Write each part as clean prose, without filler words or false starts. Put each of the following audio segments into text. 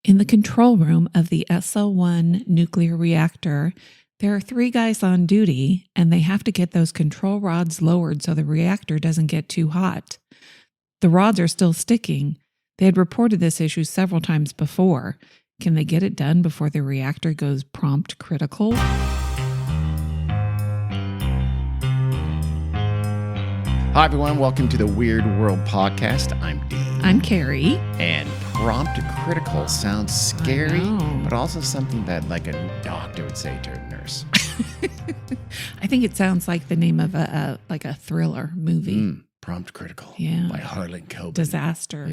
In the control room of the SL1 nuclear reactor, there are 3 guys on duty, and they have to get those control rods lowered so the reactor doesn't get too hot. The rods are still sticking. They had reported this issue several times before. Can they get it done before the reactor goes prompt critical? Hi, everyone. Welcome to the Weird World Podcast. I'm Dean. I'm Carrie. And prompt critical sounds scary, but also something that like a doctor would say to a nurse. I think it sounds like the name of a thriller movie. Prompt critical. Yeah. By Harlan Coben. Disaster.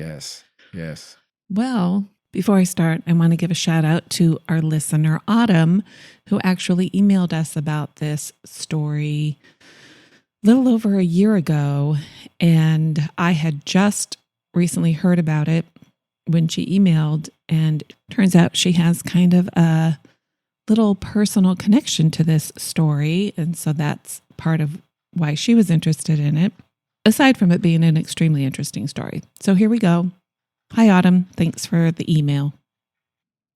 Yes. Well, before I start, I want to give a shout out to our listener, Autumn, who actually emailed us about this story a little over a year ago. And I had just recently heard about it when she emailed. And it turns out she has kind of a little personal connection to this story. And so that's part of why she was interested in it, aside from it being an extremely interesting story. So here we go. Hi, Autumn. Thanks for the email.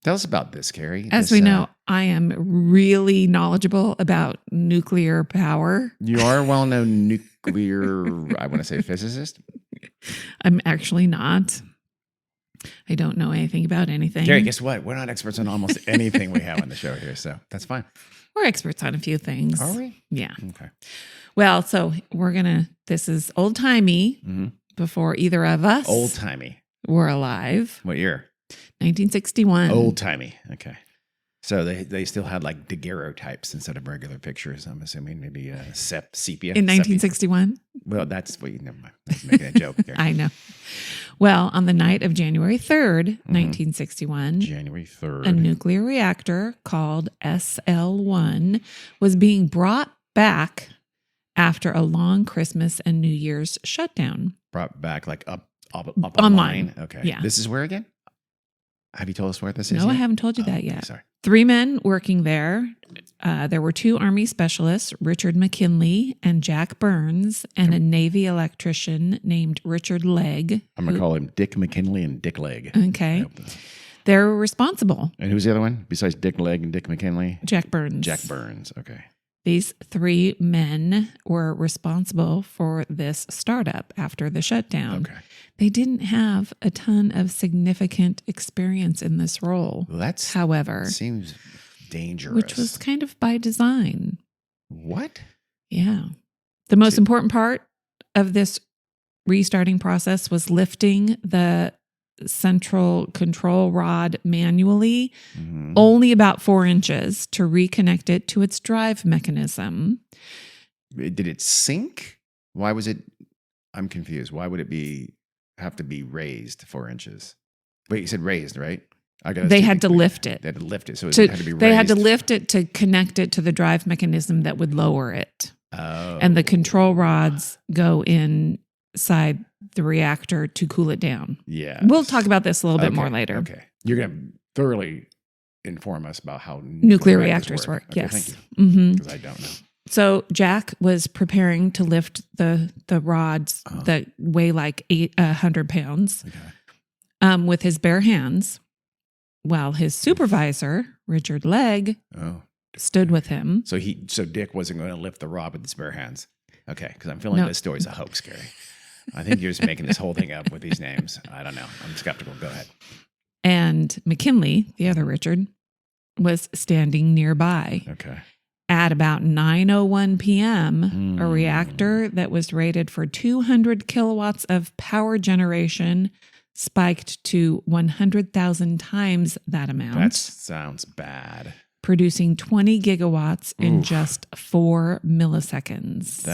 Tell us about this, Carrie. As we know, I am really knowledgeable about nuclear power. You are a well-known nuclear, I want to say physicist. I'm actually not. I don't know anything about anything. Carrie, guess what? We're not experts on almost anything we have on the show here, so that's fine. We're experts on a few things. Are we? Yeah. Okay. Well, so this is old-timey before either of us Old-timey. were alive. What year? 1961. Old-timey. Okay. So they still had like daguerreotypes instead of regular pictures, I'm assuming. Maybe sepia. In 1961? Well, that's what you never mind. I was making a joke there. I know. Well, on the night of January 3rd, 1961, January 3rd. a nuclear reactor called SL1 was being brought back after a long Christmas and New Year's shutdown. Brought back like up online. Okay. Yeah. This is where again? Have you told us where this is? No, I yet? haven't told you that yet. Sorry. 3 men working there. There were 2 Army specialists, Richard McKinley and Jack Burns, and a Navy electrician named Richard Legg. I'm going to call him Dick McKinley and Dick Legg. Okay. They were responsible. And who's the other one besides Dick Legg and Dick McKinley? Jack Burns. Jack Burns. Okay. These 3 men were responsible for this startup after the shutdown. Okay. They didn't have a ton of significant experience in this role. Well, however, seems dangerous. Which was kind of by design. What? Yeah. The most important part of this restarting process was lifting the central control rod manually, only about 4 inches, to reconnect it to its drive mechanism. Did it sink? Why was it? I'm confused. Why would it have to be raised 4 inches? Wait, you said raised, right? They had to lift it. They had to lift it, so it had to be raised. They had to lift it to connect it to the drive mechanism that would lower it. Oh. And the control rods go inside the reactor to cool it down. Yeah. We'll talk about this a little bit more later. Okay. You're going to thoroughly inform us about how nuclear reactors work. Okay, yes. Thank you. Because I don't know. So Jack was preparing to lift the rods that weigh like 100 pounds with his bare hands, while his supervisor, Richard Legg, stood with him. So Dick wasn't going to lift the rod with his bare hands. Okay, because I'm feeling this story's a hoax, Gary. I think you're just making this whole thing up with these names. I don't know. I'm skeptical. Go ahead. And McKinley, the other Richard, was standing nearby. Okay. At about 9:01 p.m., a reactor that was rated for 200 kilowatts of power generation spiked to 100,000 times that amount. That sounds bad. Producing 20 gigawatts in just 4 milliseconds.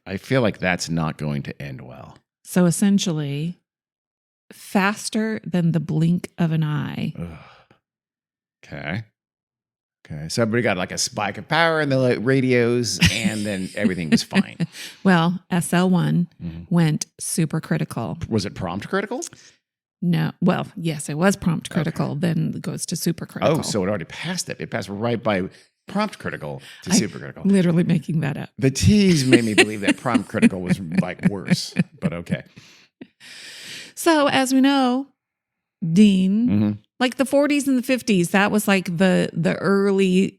I feel like that's not going to end well. So essentially, faster than the blink of an eye. Okay. So everybody got like a spike of power in the radios, and then everything was fine. Well, SL1 went supercritical. Was it prompt critical? No. Well, yes, it was prompt critical. Okay. Then it goes to supercritical. Oh, so it already passed it. It passed right by prompt critical to supercritical. Literally making that up. The tease made me believe that prompt critical was like worse, but okay. So as we know, Dean, like the 40s and the 50s. That was like the early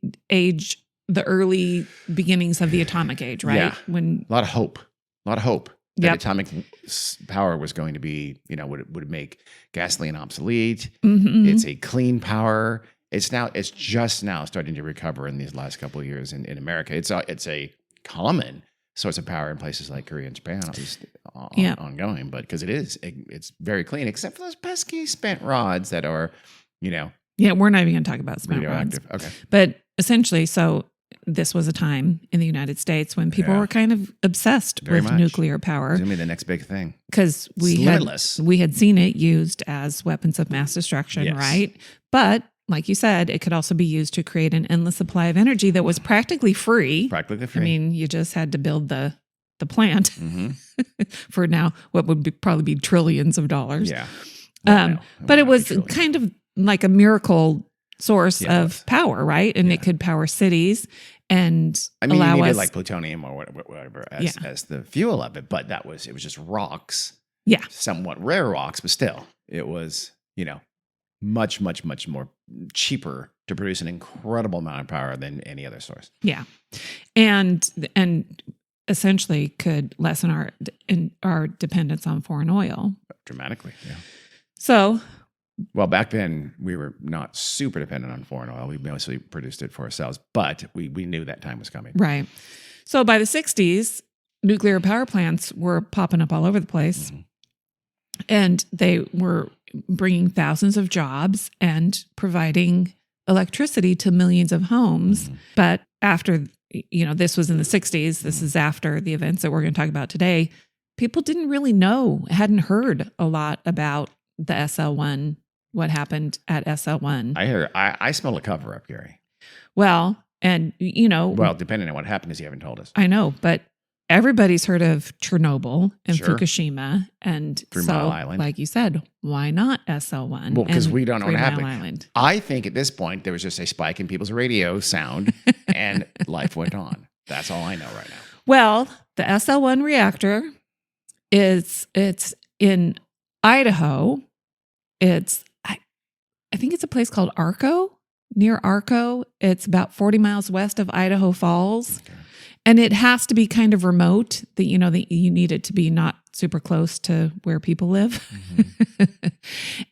beginnings of the atomic age, right? Yeah. When A lot of hope. That Yep. atomic power was going to be, would make gasoline obsolete. Mhm. It's a clean power. It's just now starting to recover in these last couple of years in America. It's a common source of power in places like Korea and Japan, at least ongoing, but because it's very clean, except for those pesky spent rods that are, Yeah, we're not even going to talk about spent rods. radioactive. Okay. But essentially, so this was a time in the United States when people were kind of obsessed Very with much. nuclear power It's going to be the next big thing. because we limitless. had seen it used as weapons of mass destruction, Yes. right? But like you said, it could also be used to create an endless supply of energy that was practically free. Practically free. I mean, you just had to build the plant Mhm. for now what would probably be trillions of dollars. Yeah. Well, no, But it not was truly. kind of like a miracle source Yeah, it of was. power, right? And Yeah. it could power cities and I mean, allow you needed us. like plutonium or whatever as the fuel of it, but it was just rocks. Yeah. Somewhat rare rocks, but still, it was, much, much, much more cheaper to produce an incredible amount of power than any other source. Yeah. And essentially could lessen our dependence on foreign oil. Dramatically, yeah. So, Well, back then we were not super dependent on foreign oil. We mostly produced it for ourselves, but we knew that time was coming. right. So by the 60s, nuclear power plants were popping up all over the place. Mhm. And they were bringing thousands of jobs and providing electricity to millions of homes. Mhm. But after, this was in the 60s, this is after the events that we're going to talk about today, people didn't really know, hadn't heard a lot about the SL1, what happened at SL1. I smell a cover up, Gary. Well, and, Well, depending on what happened, is you haven't told us. I know, but everybody's heard of Chernobyl and Sure. Fukushima. And 3 so, Mile Island. like you said, why not SL1? Well, because and we don't know 3 what Mile happened. Island? I think at this point there was just a spike in people's radio sound, and life went on. That's all I know right now. Well, the SL1 reactor it's in Idaho. I think it's a place called Arco, near Arco. It's about 40 miles west of Idaho Falls. Okay. And it has to be kind of remote. That you need it to be not super close to where people live. Mm-hmm.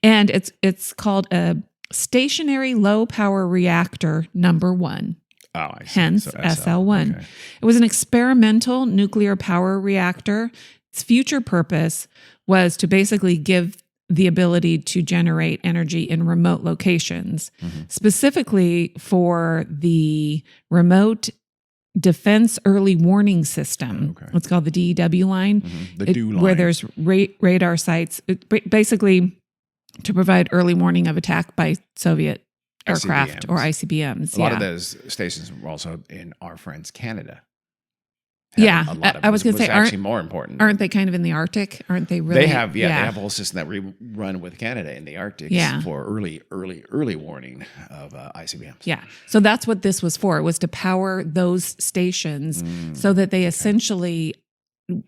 And it's called a stationary low power reactor number 1. Oh, I see. Hence So SL1. Okay. It was an experimental nuclear power reactor. Its future purpose was to basically give the ability to generate energy in remote locations, Mhm. specifically for the remote defense early warning system. Okay. It's called the DEW line, Mhm. The DEW line. where there's radar sites, basically to provide early warning of attack by Soviet aircraft or ICBMs. A lot of those stations were also in our friends Canada. Yeah, A lot of I was going to say, actually more important. Aren't they kind of in the Arctic? Aren't they really? They have a whole system that we run with Canada in the Arctic Yeah. for early warning of ICBMs. Yeah. So that's what this was for. It was to power those stations so that they essentially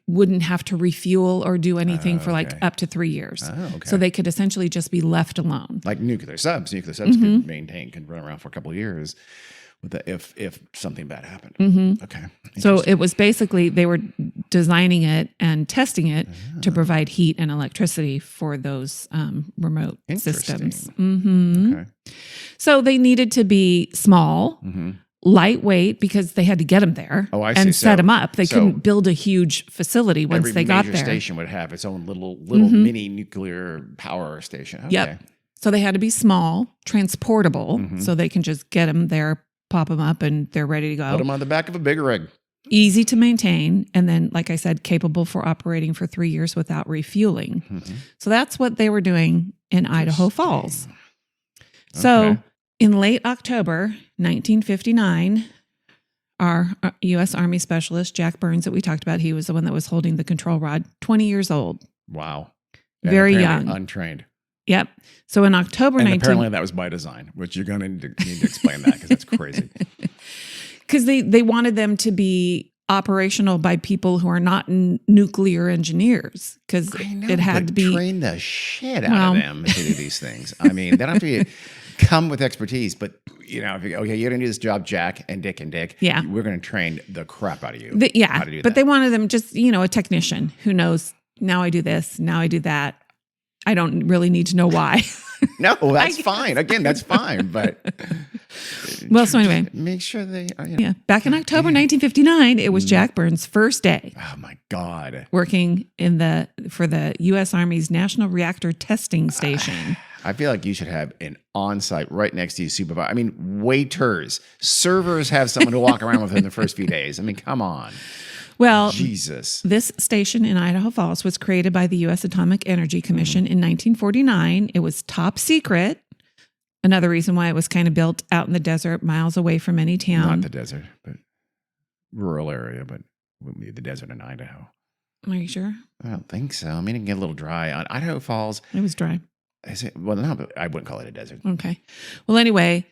wouldn't have to refuel or do anything for like Okay. up to 3 years. Oh, okay. So they could essentially just be left alone. Like nuclear subs. Nuclear subs could run around for a couple of years with if something bad happened. Mm-hmm. Okay. So Interesting. it was basically they were designing it and testing it to provide heat and electricity for those remote systems. Interesting. Okay. So they needed to be small, Mm-hmm. lightweight, because they had to get them there Oh, I see. and set So- them up. They so couldn't build a huge facility once Every they got major there. station would have its own little mini nuclear power station. Okay. Yep. So they had to be small, transportable, so they can just get them there, pop them up, and they're ready to go. Put them on the back of a big rig. Easy to maintain, and then, like I said, capable for operating for 3 years without refueling. Mhm. So that's what they were doing in Idaho Falls. So Okay. in late October 1959, our U.S. Army specialist, Jack Burns, that we talked about, he was the one that was holding the control rod, 20 years old. Wow. Very apparently young. Untrained. Yep. So in October And 19... apparently that was by design, which you're going to need to explain that because that's crazy. Because they wanted them to be operational by people who are not nuclear engineers because it had to be train the shit out of them to do these things. I mean, they don't have to come with expertise, but if you're going to do this job, Jack and Dick, yeah, we're going to train the crap out of you. How to do that. They wanted them just, a technician who knows, now I do this, now I do that. I don't really need to know why. No, that's fine. Again, that's fine. But well, so anyway, make sure they are. Back in October 1959, it was Jack Burns' first day. Oh my God! Working for the U.S. Army's National Reactor Testing Station. I feel like you should have an on-site right next to you supervisor. I mean, waiters, servers have someone to walk around with in the first few days. I mean, come on. Well, Jesus. This station in Idaho Falls was created by the U.S. Atomic Energy Commission in 1949. It was top secret. Another reason why it was kind of built out in the desert, miles away from any town. Not the desert, but rural area, but wouldn't be the desert in Idaho. Are you sure? I don't think so. I mean, it can get a little dry. On Idaho Falls. It was dry. Is it? Well, no, but I wouldn't call it a desert. Okay. Well, anyway,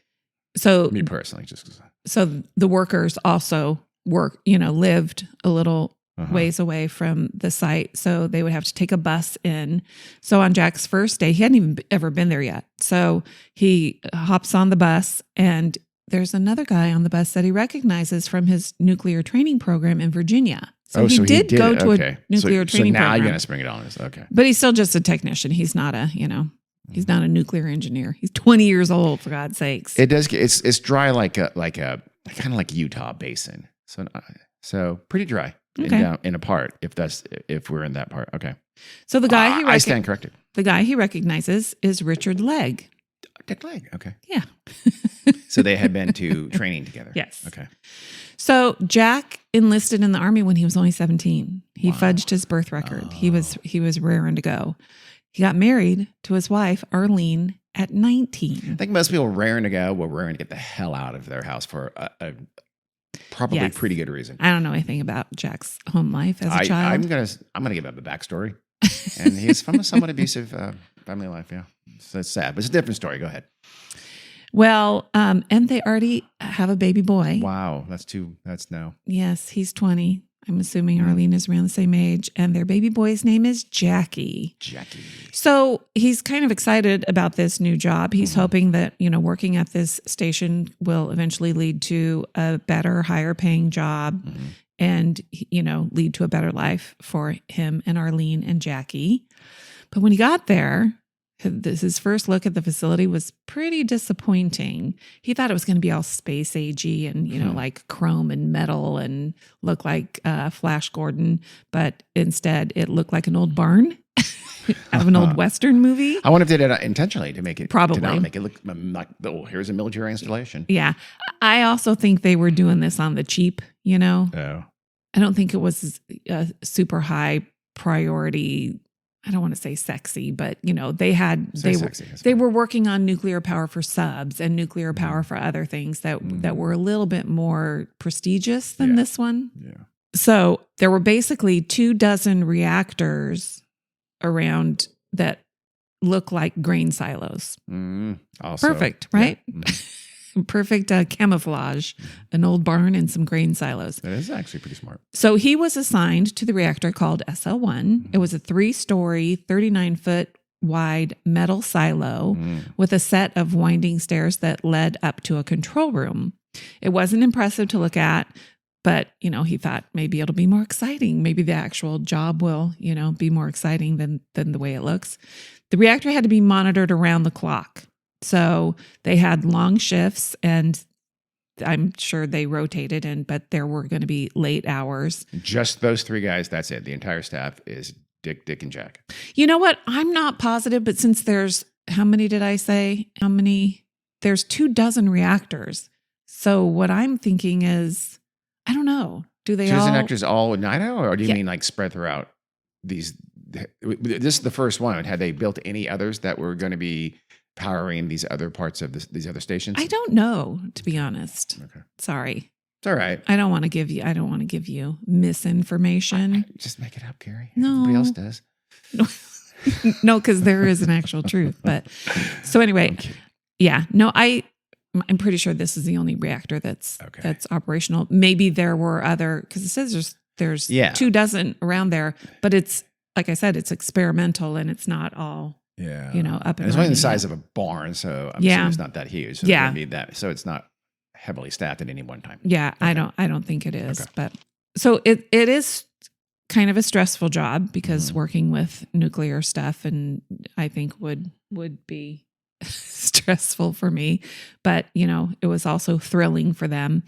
so. Me personally, just. So the workers also lived a little ways away from the site. So they would have to take a bus in. So on Jack's first day, he hadn't even ever been there yet. So he hops on the bus, and there's another guy on the bus that he recognizes from his nuclear training program in Virginia. So he did go to a nuclear training program. So now you're going to spring it on us. Okay. But he's still just a technician. He's not he's not a nuclear engineer. He's 20 years old, for God's sakes. It does get, it's dry like a kind of like Utah basin. So pretty dry in a part if we're in that part. Okay. So the guy I stand corrected. The guy he recognizes is Richard Legg. Dick Legg. Okay. Yeah. So they had been to training together. Yes. Okay. So Jack enlisted in the Army when he was only 17. He fudged his birth record. Oh. He was raring to go. He got married to his wife, Arlene, at 19. I think most people raring to go were raring to get the hell out of their house for a probably pretty good reason. I don't know anything about Jack's home life as a child. I'm gonna give him the backstory, and he's from a somewhat abusive family life. Yeah, so it's sad, but it's a different story. Go ahead. Well, and they already have a baby boy. Wow, that's no. Yes, he's 20. I'm assuming Arlene is around the same age, and their baby boy's name is Jackie. Jackie. So he's kind of excited about this new job. He's hoping that, working at this station will eventually lead to a better, higher paying job and, lead to a better life for him and Arlene and Jackie. But when he got there, his first look at the facility was pretty disappointing. He thought it was going to be all space agey and, like chrome and metal and look like Flash Gordon. But instead, it looked like an old barn out of an old Western movie. I wonder if they did it intentionally to make it, probably. To not make it look like, here's a military installation. Yeah. I also think they were doing this on the cheap, Oh. I don't think it was a super high priority. I don't want to say sexy, but they were working on nuclear power for subs and nuclear power for other things that were a little bit more prestigious than this one. Yeah. So there were basically 24 reactors around that look like grain silos. Perfect, right? Yeah. Perfect camouflage, an old barn and some grain silos. That is actually pretty smart. So he was assigned to the reactor called SL1. It was a 3-story, 39-foot wide metal silo with a set of winding stairs that led up to a control room. It wasn't impressive to look at, but, he thought maybe it'll be more exciting. Maybe the actual job will, be more exciting than the way it looks. The reactor had to be monitored around the clock. So they had long shifts, and I'm sure they rotated but there were going to be late hours. Just those 3 guys, that's it. The entire staff is Dick, and Jack. You know what? I'm not positive, but since there's, how many did I say? There's 24 reactors. So what I'm thinking is, I don't know. Do they all? Reactors all in Idaho, or do you mean like spread throughout these? This is the first one. Had they built any others that were going to be powering these other parts of these other stations? I don't know, to be honest. Okay. Sorry. It's all right. I don't want to give you misinformation. Just make it up, Carrie. No. Everybody else does. No, because there is an actual truth. But so anyway, yeah. No, I'm pretty sure this is the only reactor that's operational. Maybe there were other, because it says there's 24 around there, but it's, like I said, it's experimental and it's not all, up and it's only the size yet. of a barn, so I'm assuming it's not that huge. So Yeah. It's gonna be that, so it's not heavily staffed at any one time. Yeah, okay. I don't think it is. Okay. But so it is kind of a stressful job because working with nuclear stuff, and I think would be stressful for me, but it was also thrilling for them.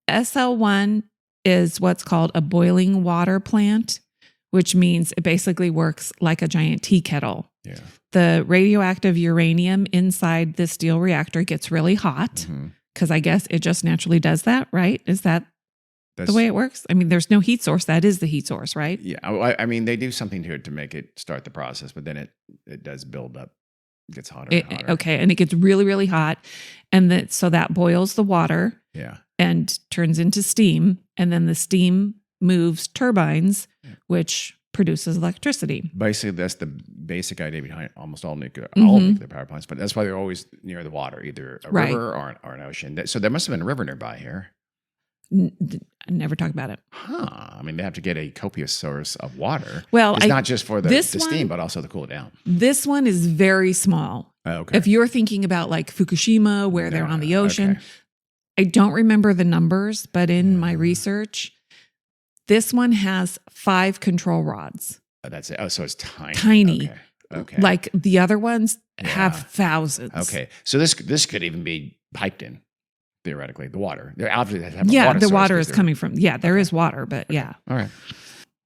SL1 is what's called a boiling water plant, which means it basically works like a giant tea kettle. Yeah. The radioactive uranium inside the steel reactor gets really hot because I guess it just naturally does that, right? Is that's the way it works? I mean, there's no heat source. That is the heat source, right? Yeah. I mean, they do something to it to make it start the process, but then it does build up. It gets hotter and hotter. Okay. And it gets really, really hot. And so that boils the water and turns into steam. And then the steam moves turbines, which produces electricity. Basically, that's the basic idea behind almost all nuclear power plants. But that's why they're always near the water, either a river or an ocean. So there must have been a river nearby here. I never talk about it. I mean, they have to get a copious source of water. Well, it's not just for the steam, but also to cool it down. This one is very small. Okay. If you're thinking about like Fukushima, where they're on the ocean, I don't remember the numbers, but in my research, this one has 5 control rods. That's it. Oh, so it's tiny. Tiny. Okay. Like the other ones have thousands. Okay. So this could even be piped in. Theoretically, the water. They're obviously have the water is coming from. Yeah, there is water, but All right.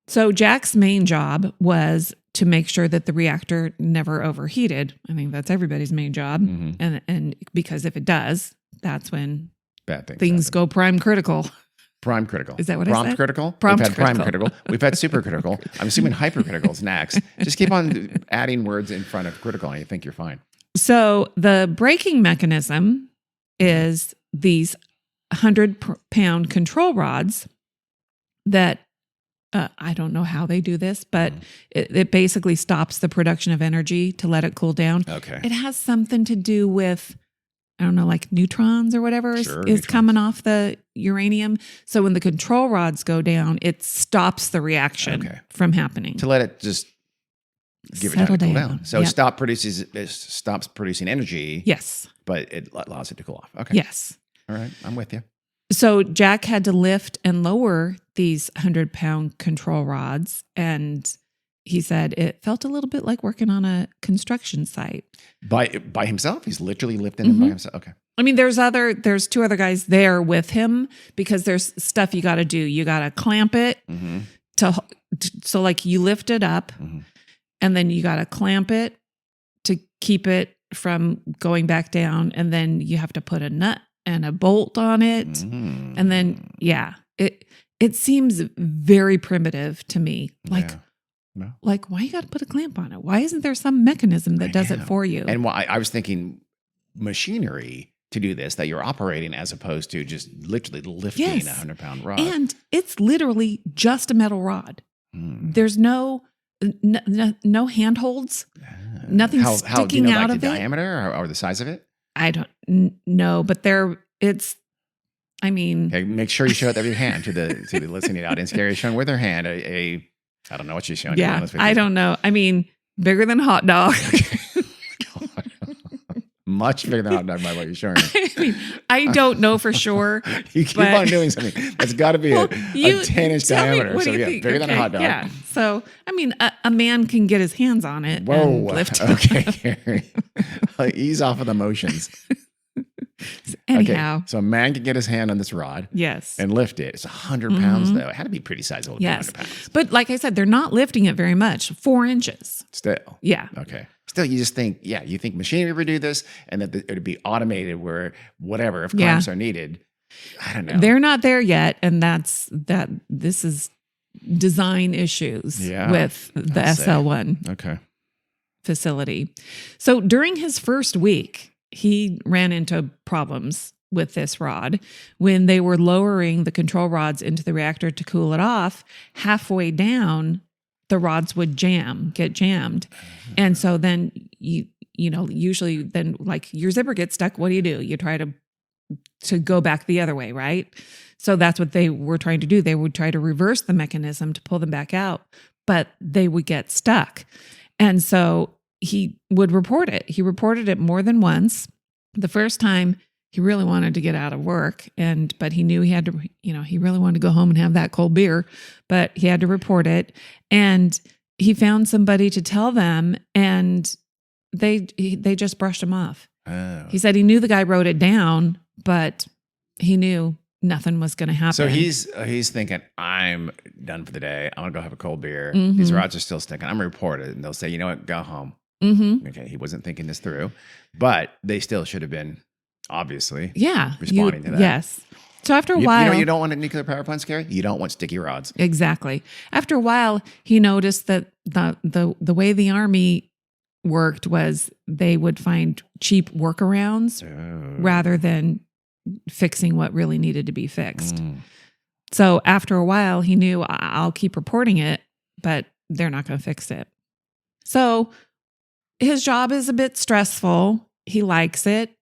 So Jack's main job was to make sure that the reactor never overheated. I think that's everybody's main job, and because if it does, that's when bad things go prime critical. Prime critical. Is that what Prompt I said? Critical? Prompt We've had critical. prime critical. We've had super critical. I'm assuming hypercritical is next. Just keep on adding words in front of critical, and you think you're fine. So the braking mechanism is these 100-pound control rods that I don't know how they do this, but it basically stops the production of energy to let it cool down. Okay. It has something to do with, I don't know, like neutrons or whatever is coming off the uranium. So when the control rods go down, it stops the reaction from happening. To let it just give it time to cool down. So it stops producing energy. Yes. But it allows it to cool off. Okay. Yes. All right. I'm with you. So Jack had to lift and lower these 100-pound control rods. And he said it felt a little bit like working on a construction site. By himself? He's literally lifting them by himself? Okay. I mean, there's 2 other guys there with him because there's stuff you got to do. You got to clamp it so like you lift it up and then you got to clamp it to keep it from going back down. And then you have to put a nut and a bolt on it. And then, it seems very primitive to me. Like, like why you got to put a clamp on it? Why isn't there some mechanism that does it for you? And I was thinking machinery to do this that you're operating as opposed to just literally lifting a 100-pound rod. And it's literally just a meknow rod. There's no handholds, nothing sticking do you know, out like of the it. diameter or the size of it? I don't know, but I mean, okay, make sure you show it with your hand to the listening audience. Gary's showing with her hand I don't know what she's showing. Yeah, I don't know. I mean, bigger than a hot dog. Much bigger than a hot dog by what you're showing me. I mean, I don't know for sure. You keep on doing something. That's got to be a 10-inch diameter. So bigger than a hot dog. Yeah. So, I mean, a man can get his hands on it. Whoa. And lift it. Okay, Gary. Ease off of the motions. Anyhow. Okay, so a man can get his hand on this rod. Yes. And lift it. It's 100 pounds, though. It had to be pretty sizable to be 100 pounds. But like I said, they're not lifting it very much. 4 inches. Still. Yeah. Okay. Still, you just think, you think machinery would do this and that it would be automated where whatever, if clamps are needed. I don't know. They're not there yet. And this is design issues with the SL1 facility. So during his first week, he ran into problems with this rod. When they were lowering the control rods into the reactor to cool it off, halfway down, the rods would get jammed. And so then you usually then like your zipper gets stuck. What do? You try to go back the other way, right? So that's what they were trying to do. They would try to reverse the mechanism to pull them back out, but they would get stuck. And so he would report it. He reported it more than once. The first time he really wanted to get out of work, but he knew he had to, he really wanted to go home and have that cold beer, but he had to report it. And he found somebody to tell them, and they just brushed him off. Oh. He said he knew the guy wrote it down, but he knew nothing was going to happen. So he's thinking, I'm done for the day. I'm going to go have a cold beer. Mm-hmm. These rods are still sticking. I'm going to report it. And they'll say, you know what, go home. Mm-hmm. Okay, he wasn't thinking this through, but they still should have been, obviously, responding to that. Yes. So after a while... you don't want a nuclear power plant, Scary? You don't want sticky rods. Exactly. After a while, he noticed that the way the Army worked was they would find cheap workarounds rather than fixing what really needed to be fixed. So after a while, he knew, I'll keep reporting it, but they're not going to fix it. So his job is a bit stressful. He likes it,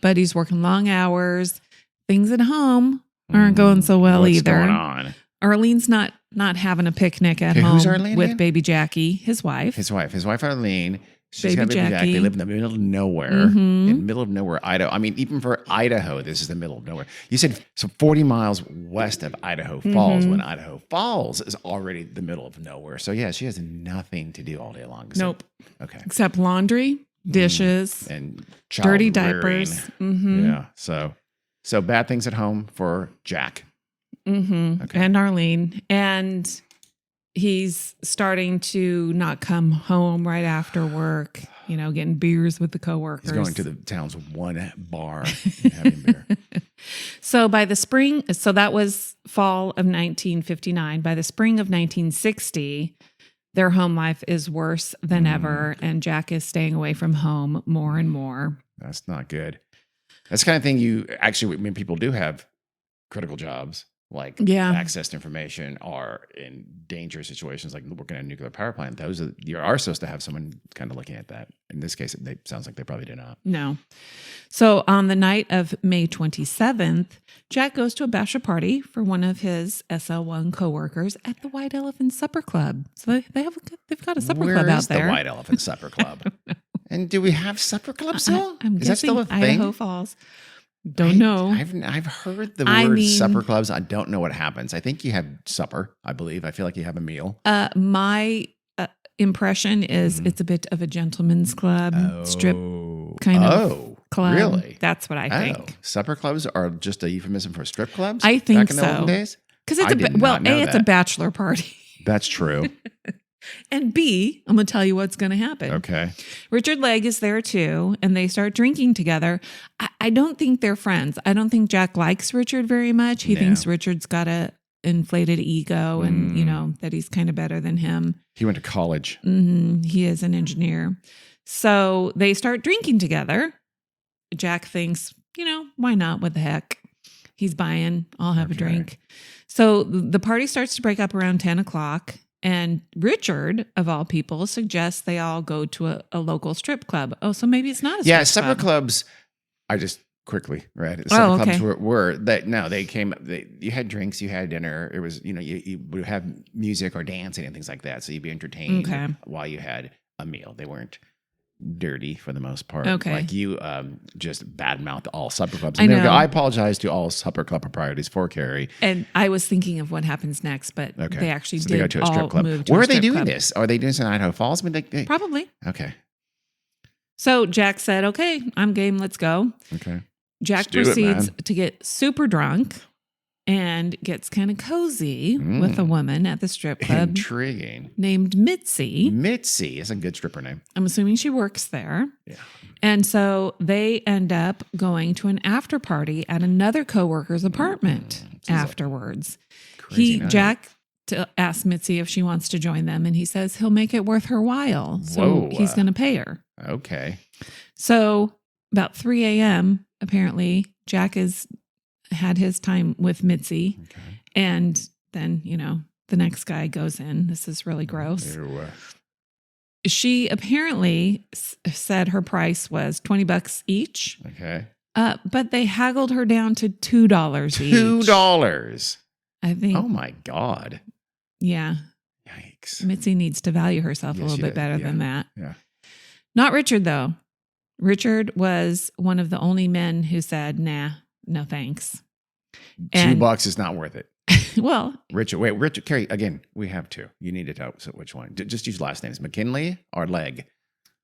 but he's working long hours. Things at home aren't going so well either. What's going on? Arlene's not having a picnic at home who's Arlene with again? baby Jackie, his wife. His wife Arlene. She's Baby got baby Jackie. Jackie. They live in the middle of nowhere. Mhm. In the middle of nowhere, Idaho. I mean, even for Idaho, this is the middle of nowhere. You said so 40 miles west of Idaho Falls, when Idaho Falls is already the middle of nowhere. So yeah, she has nothing to do all day long. Nope. Okay. Except laundry, dishes, And dirty child rearing. diapers. Mm-hmm. Yeah. So bad things at home for Jack. Mm-hmm. Okay. And Arlene. And he's starting to not come home right after work, getting beers with the coworkers. He's going to the town's one bar and having beer. So by the spring, so that was fall of 1959. By the spring of 1960, their home life is worse than ever, and Jack is staying away from home more and more. That's not good. That's the kind of thing when people do have critical jobs, like access to information, or in dangerous situations like working at a nuclear power plant, you are supposed to have someone kind of looking at that. In this case, it sounds like they probably did not. No. So on the night of May 27th, Jack goes to a bachelor party for one of his SL1 coworkers at the White Elephant Supper Club. So they've got a supper club out there. Where's the White Elephant Supper Club? And do we have supper clubs still? I'm Is that still a thing? Idaho Falls. Don't know. I've heard the word supper clubs. I don't know what happens. I think you have supper, I believe. I feel like you have a meal. My impression is it's a bit of a gentleman's club, strip kind of club. Really? That's what I think. Supper clubs are just a euphemism for strip clubs? I think back in the olden days? Because it's a bachelor party. That's true. And B, I'm going to tell you what's going to happen. Okay. Richard Legg is there too, and they start drinking together. I don't think they're friends. I don't think Jack likes Richard very much. He thinks Richard's got a inflated ego and, that he's kind of better than him. He went to college. Mm-hmm. He is an engineer. So they start drinking together. Jack thinks, why not? What the heck? He's buying. I'll have a drink. So the party starts to break up around 10 o'clock. And Richard, of all people, suggests they all go to a local strip club. Oh, so maybe it's not a strip club. Supper clubs, I just quickly read. Okay. Clubs were that, no, they came, you had drinks, you had dinner. It was, you would have music or dancing and things like that. So you'd be entertained while you had a meal. They weren't dirty for the most part. Okay. Like you just badmouth all supper clubs. I know. I apologize to all supper club proprietors for Carrie. And I was thinking of what happens next, but they actually did they go to a strip all club. move to Where a are they strip doing club. this? Are they doing this in Idaho Falls? I mean, Probably. Okay. So Jack said, okay, I'm game. Let's go. Okay. Jack proceeds to get super drunk and gets kind of cozy with a woman at the strip club. Intriguing. Named Mitzi. Mitzi is a good stripper name. I'm assuming she works there. Yeah. And so they end up going to an after party at another coworker's apartment afterwards. Jack asks Mitzi if she wants to join them, and he says he'll make it worth her while. So he's going to pay her. Okay. So about 3 a.m., apparently, Jack has had his time with Mitzi. Okay. And then, the next guy goes in. This is really gross. She apparently said her price was $20 each. Okay. But they haggled her down to $2 each. $2. I think. Oh my God. Yeah. Yikes. Mitzi needs to value herself a Yes, little she bit does. better Yeah. than that. Yeah. Not Richard, though. Richard was one of the only men who said, nah, no thanks. $2 is not worth it. Well, Richard, Carrie, again, we have two. You need to tell us which one. Just use last names. McKinley or Legg?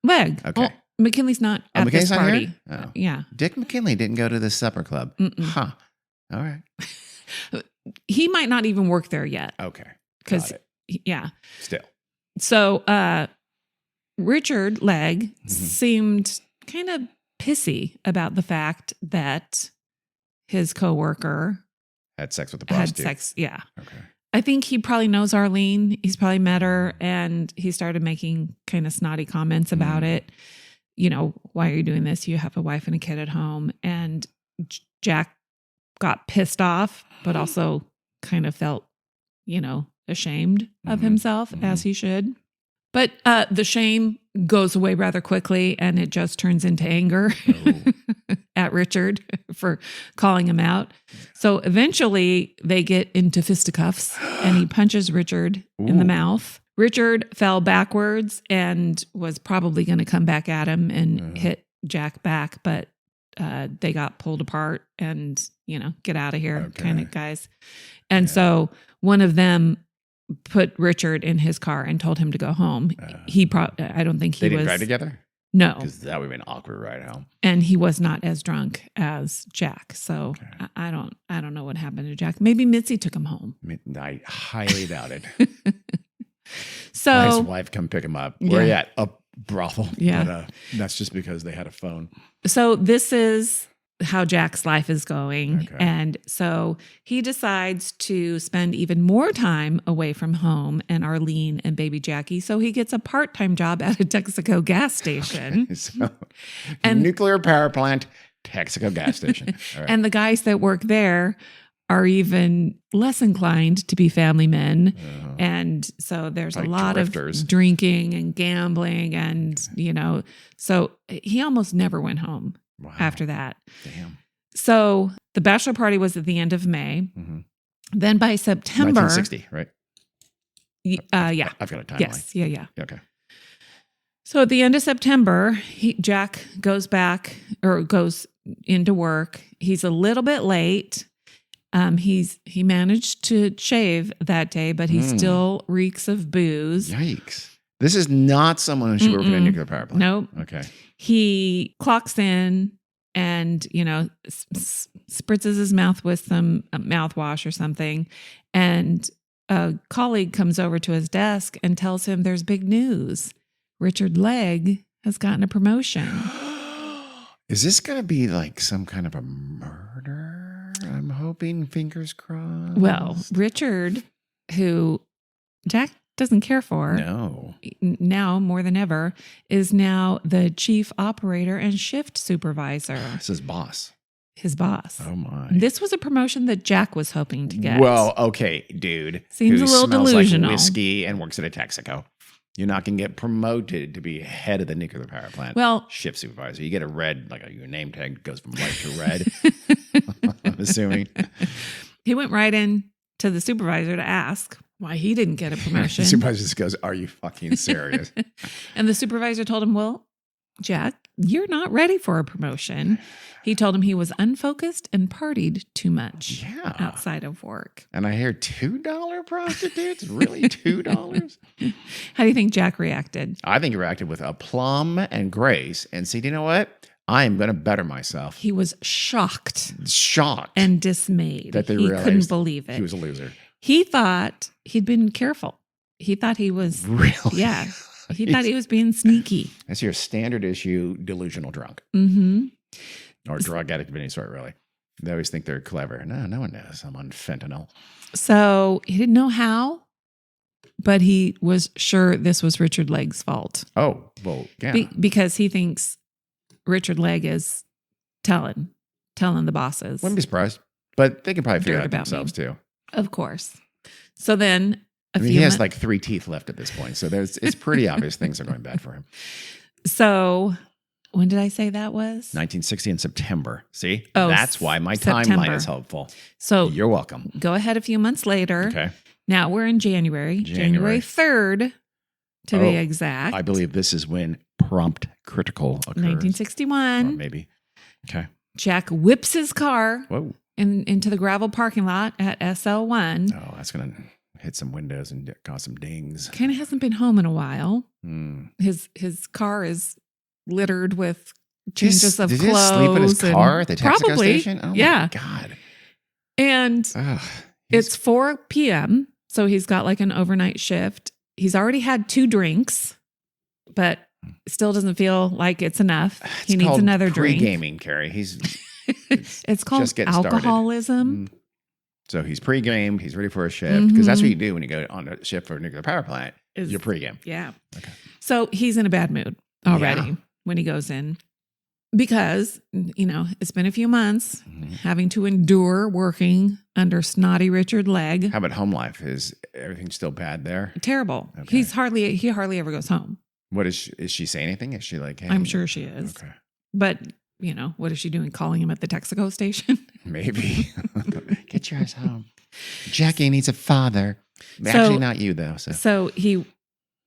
Legg. Okay. Well, McKinley's not at McKinley's this not party. here? Oh. Yeah. Dick McKinley didn't go to the supper club. Mm-mm. Huh. All right. He might not even work there yet. Okay. Because, Got it. yeah. Still. So, Richard Legg seemed kind of pissy about the fact that his coworker Had sex with the had prostitute. sex. Yeah. Okay. I think he probably knows Arlene. He's probably met her, and he started making kind of snotty comments about it. You know, why are you doing this? You have a wife and a kid at home. And Jack got pissed off, but also kind of felt, you know, ashamed of himself, as he should. But the shame goes away rather quickly, and it just turns into anger at Richard for calling him out. So eventually they get into fisticuffs, and he punches Richard in the mouth. Richard fell backwards and was probably going to come back at him and hit Jack back, but they got pulled apart and, you know, get out of here kind of guys. And so one of them put Richard in his car and told him to go home. I don't think he They didn't was. drive together? No. Because that would have been an awkward ride home. And he was not as drunk as Jack. So I don't know what happened to Jack. Maybe Mitzi took him home. I highly doubt it. So his wife come pick him up. Where you at? A brothel. Yeah. But, that's just because they had a phone. So this is how Jack's life is going. Okay. And so he decides to spend even more time away from home and Arlene and baby Jackie. So he gets a part-time job at a Texaco gas station. Okay. So, And- nuclear power plant, Texaco gas station. All right. And the guys that work there are even less inclined to be family men. And so there's Like a lot drifters. of drinking and gambling and, you know, so he almost never went home after that. Damn. So the bachelor party was at the end of May. Then by September. 1960, right? Yeah. I've got a timeline. Yes. Yeah. Okay. So at the end of September, Jack goes back or goes into work. He's a little bit late. He managed to shave that day, but he still reeks of booze. Yikes. This is not someone who should work at a nuclear power plant. Nope. Okay. He clocks in and, you know, spritzes his mouth with some mouthwash or something. And a colleague comes over to his desk and tells him there's big news. Richard Legg has gotten a promotion. Is this going to be like some kind of a murder? I'm hoping, fingers crossed. Well, Richard, who Jack doesn't care for now more than ever, is now the chief operator and shift supervisor. This is boss. His boss. Oh my. This was a promotion that Jack was hoping to get. Well, okay, dude. Seems who a little smells delusional. like whiskey and works at a Texaco. You're not going to get promoted to be head of the nuclear power plant. Well, shift supervisor. You get a red, like your name tag goes from white to red. I'm assuming. He went right in to the supervisor to ask why he didn't get a promotion. The supervisor just goes, "Are you fucking serious?" And the supervisor told him, "Well, Jack, you're not ready for a promotion." He told him he was unfocused and partied too much outside of work. And I hear $2 prostitutes? Really, $2? How do you think Jack reacted? I think he reacted with aplomb and grace and said, "You know what? I am going to better myself." He was shocked And dismayed that they he realized couldn't believe it. he was a loser. He thought he'd been careful. He thought he was Really? Yeah. He thought he was being sneaky. That's your standard issue delusional drunk. Mm-hmm. Or drug addict of any sort, really. They always think they're clever. No one knows. I'm on fentanyl. So he didn't know how, but he was sure this was Richard Legg's fault. Oh, well, yeah. Because he thinks Richard Legg is telling the bosses. Wouldn't be surprised. But they can probably figure it Dirt out about themselves, too. Of course. So then he has like 3 teeth left at this point. So it's pretty obvious things are going bad for him. So when did I say that was? 1960 in September. See? Oh, that's why my September. timeline is helpful. So you're welcome. Go ahead a few months later. Okay. Now we're in January 3rd to be exact. I believe this is when prompt critical occurs. 1961. Or maybe. Okay. Jack whips his car into the gravel parking lot at SL1. Oh, that's going to hit some windows and cause some dings. Kind of hasn't been home in a while. His car is littered with changes of clothes. Did he sleep in his car at the Texaco station? Oh my God. And it's 4 p.m., so he's got like an overnight shift. He's already had 2 drinks, but still doesn't feel like it's enough. He needs another drink. Pre-gaming, Carrie. It's called alcoholism. So he's pre-gamed. He's ready for a shift because that's what you do when you go on a shift for a nuclear power plant. You're pre-game. Yeah. Okay. So he's in a bad mood already when he goes in because, it's been a few months having to endure working under snotty Richard Legg. How about home life? Is everything still bad there? Terrible. Okay. He hardly ever goes home. What is she saying anything? Is she like, hey? I'm sure she is. Okay. But, what is she doing? Calling him at the Texaco station? Maybe. Get your ass home. Jackie needs a father. Actually, not you, though. So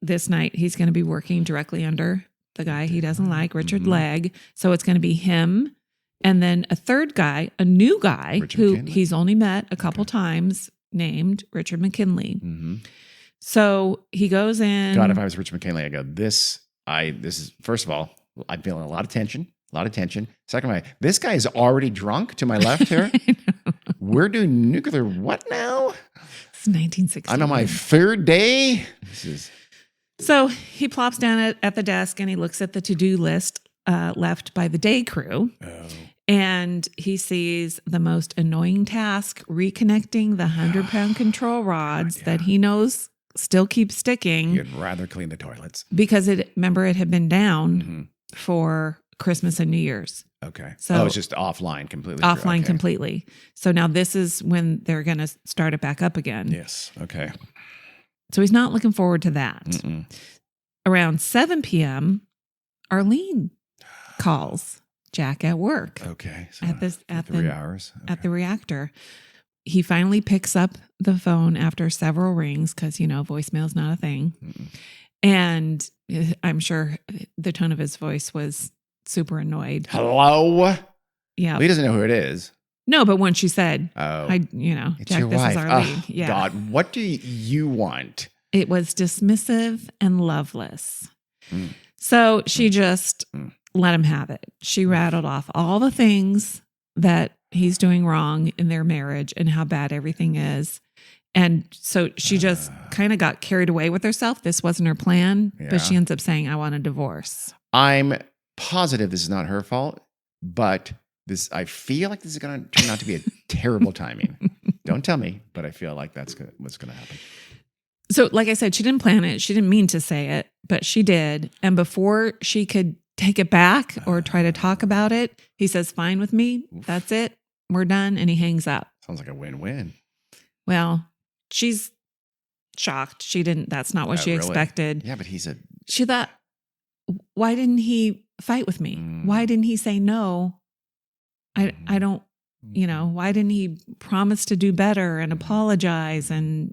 this night, he's going to be working directly under the guy he doesn't like, Richard Legg. So it's going to be him. And then a third guy, a new guy who he's only met a couple times, named Richard McKinley. So he goes in. God, if I was Richard McKinley, I go, this is, first of all, I'm feeling a lot of tension. Second of all, this guy is already drunk to my left here. We're doing nuclear what now? It's 1960. I'm on my 3rd day. So he plops down at the desk and he looks at the to-do list left by the day crew. Oh. And he sees the most annoying task, reconnecting the 100-pound control rods that he knows still keep sticking. You'd rather clean the toilets. Because it had been down for Christmas and New Year's. Okay. So it's just offline completely. Completely. So now this is when they're going to start it back up again. Yes. Okay. So he's not looking forward to that. Around 7 p.m., Arlene calls Jack at work. Okay. So at 3 hours. Okay. At the reactor. He finally picks up the phone after several rings because, voicemail's not a thing. And I'm sure the tone of his voice was super annoyed. Hello? Yeah. Well, he doesn't know who it is. No, but when she said, it's Jack, your this wife. is Arlene. Yeah. God, what do you want? It was dismissive and loveless. So she just let him have it. She rattled off all the things that he's doing wrong in their marriage and how bad everything is. And so she just kind of got carried away with herself. This wasn't her plan, but she ends up saying, I want a divorce. I'm positive this is not her fault, but I feel like this is going to turn out to be a terrible timing. Don't tell me, but I feel like that's what's going to happen. So like I said, she didn't plan it. She didn't mean to say it, but she did. And before she could take it back or try to talk about it, he says, fine with me. That's it. We're done. And he hangs up. Sounds like a win-win. Well, she's shocked. That's not what she expected. Yeah, but she thought, why didn't he fight with me? Why didn't he say no? I don't, why didn't he promise to do better and apologize and,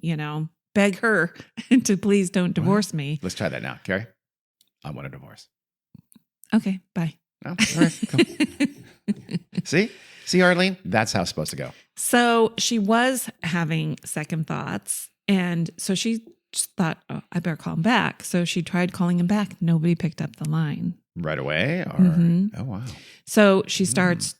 beg her to please don't divorce me? Let's try that now, Carrie. I want a divorce. Okay, bye. Oh, all right, cool. See, Arlene? That's how it's supposed to go. So she was having second thoughts. And so she just thought, oh, I better call him back. So she tried calling him back. Nobody picked up the line. Right away? Or Oh, wow. So she starts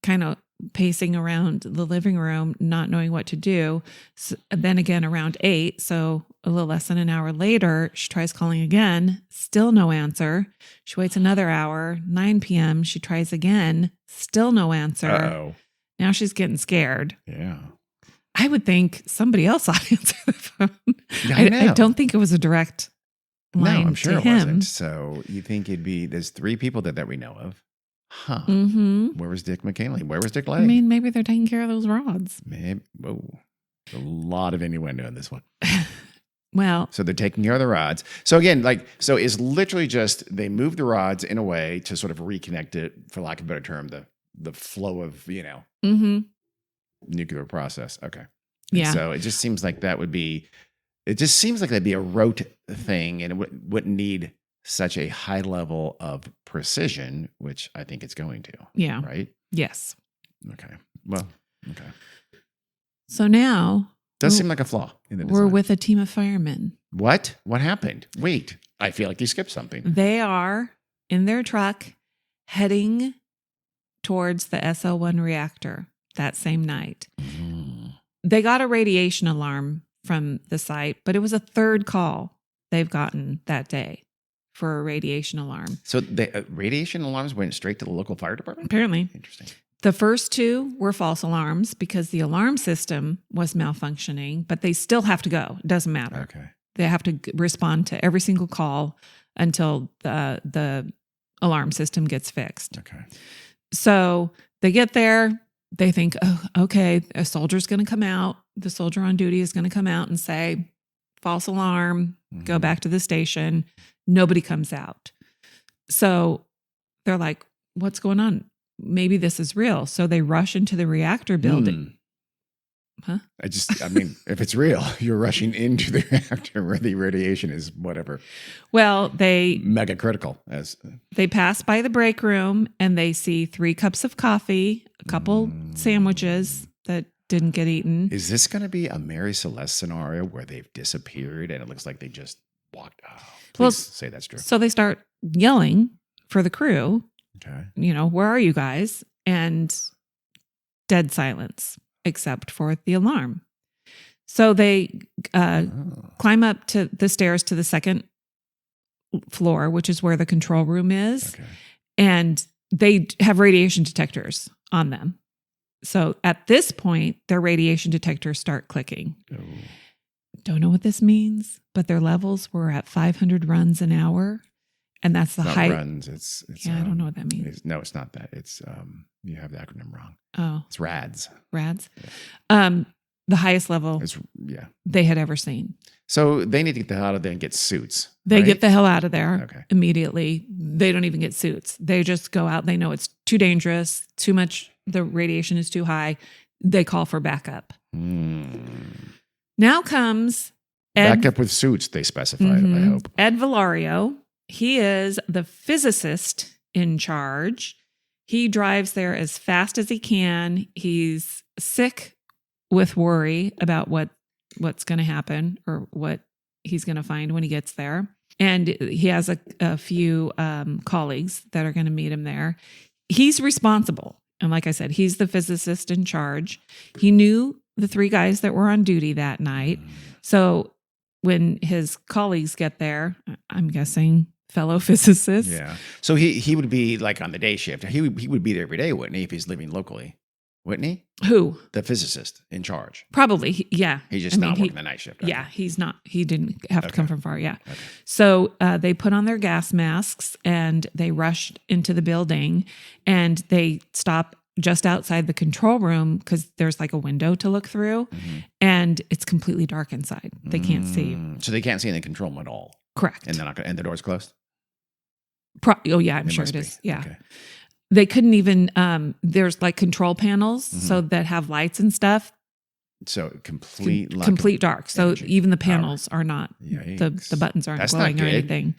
kind of pacing around the living room, not knowing what to do. So, then again, around 8, so a little less than an hour later, she tries calling again. Still no answer. She waits another hour. 9 p.m., she tries again. Still no answer. Uh-oh. Now she's getting scared. Yeah. I would think somebody else ought to answer the phone. Yeah, I know. I don't think it was a direct line No, I'm sure to it him. wasn't. So you think there's 3 people that we know of. Huh. Where was Dick McKinley? Where was Dick Legg? I mean, maybe they're taking care of those rods. Maybe. Whoa. A lot of innuendo in this one. Well, So they're taking care of the rods. So again, so it's literally just they move the rods in a way to sort of reconnect it, for lack of a better term, the flow of, mm-hmm. nuclear process. Okay. And Yeah. so it just seems like that'd be a rote thing, and it wouldn't need such a high level of precision, which I think it's going to. Yeah. Right? Yes. Okay. Well, okay. So now Does seem like a flaw in the design. we're with a team of firemen. What? What happened? Wait, I feel like you skipped something. They are in their truck heading towards the SL1 reactor that same night. They got a radiation alarm from the site, but it was a third call they've gotten that day for a radiation alarm. So the radiation alarms went straight to the local fire department? Apparently. Interesting. The first two were false alarms because the alarm system was malfunctioning, but they still have to go. It doesn't matter. Okay. They have to respond to every single call until the alarm system gets fixed. Okay. So they get there. They think, oh, okay, a soldier's going to come out. The soldier on duty is going to come out and say, false alarm, go back to the station. Nobody comes out. So they're like, what's going on? Maybe this is real. So they rush into the reactor building. Huh? If it's real, you're rushing into the reactor where the radiation is whatever. Well, they mega critical. They pass by the break room and they see 3 cups of coffee, a couple sandwiches that didn't get eaten. Is this going to be a Mary Celeste scenario where they've disappeared and it looks like they just walked? Oh, please say that's true. So they start yelling for the crew. Okay. Where are you guys? And dead silence, except for the alarm. So they climb up to the stairs to the second floor, which is where the control room is. Okay. And they have radiation detectors on them. So at this point, their radiation detectors start clicking. Oh. Don't know what this means, but their levels were at 500 runs an hour. And that's the height. Runs. It's I don't know what that means. No, it's not that. It's you have the acronym wrong. Oh, it's rads. Rads. Yeah. The highest level they had ever seen. So they need to get the hell out of there and get suits. They get the hell out of there Okay. immediately. They don't even get suits. They just go out. They know it's too dangerous, too much. The radiation is too high. They call for backup. Now comes Ed. Backup with suits, they specified, I hope. Ed Valario. He is the physicist in charge. He drives there as fast as he can. He's sick with worry about what's going to happen or what he's going to find when he gets there. And he has a few colleagues that are going to meet him there. He's responsible. And like I said, he's the physicist in charge. He knew the 3 guys that were on duty that night. So when his colleagues get there, I'm guessing fellow physicists. Yeah. So he would be like on the day shift. He would be there every day, wouldn't he, if he's living locally? Wouldn't he? Who? The physicist in charge. Probably. Yeah. He's just not working the night shift. Okay. Yeah. He's not. He didn't have to come from far. Yeah. Okay. So they put on their gas masks and they rushed into the building and they stop just outside the control room because there's like a window to look through and it's completely dark inside. They can't see. So they can't see in the control room at all. Correct. And they're not and the door's closed? Oh, yeah. I'm sure it is. Yeah. Okay. They couldn't even, there's like control panels so that have lights and stuff. So complete dark. So energy. even the panels are not, the buttons aren't glowing or anything.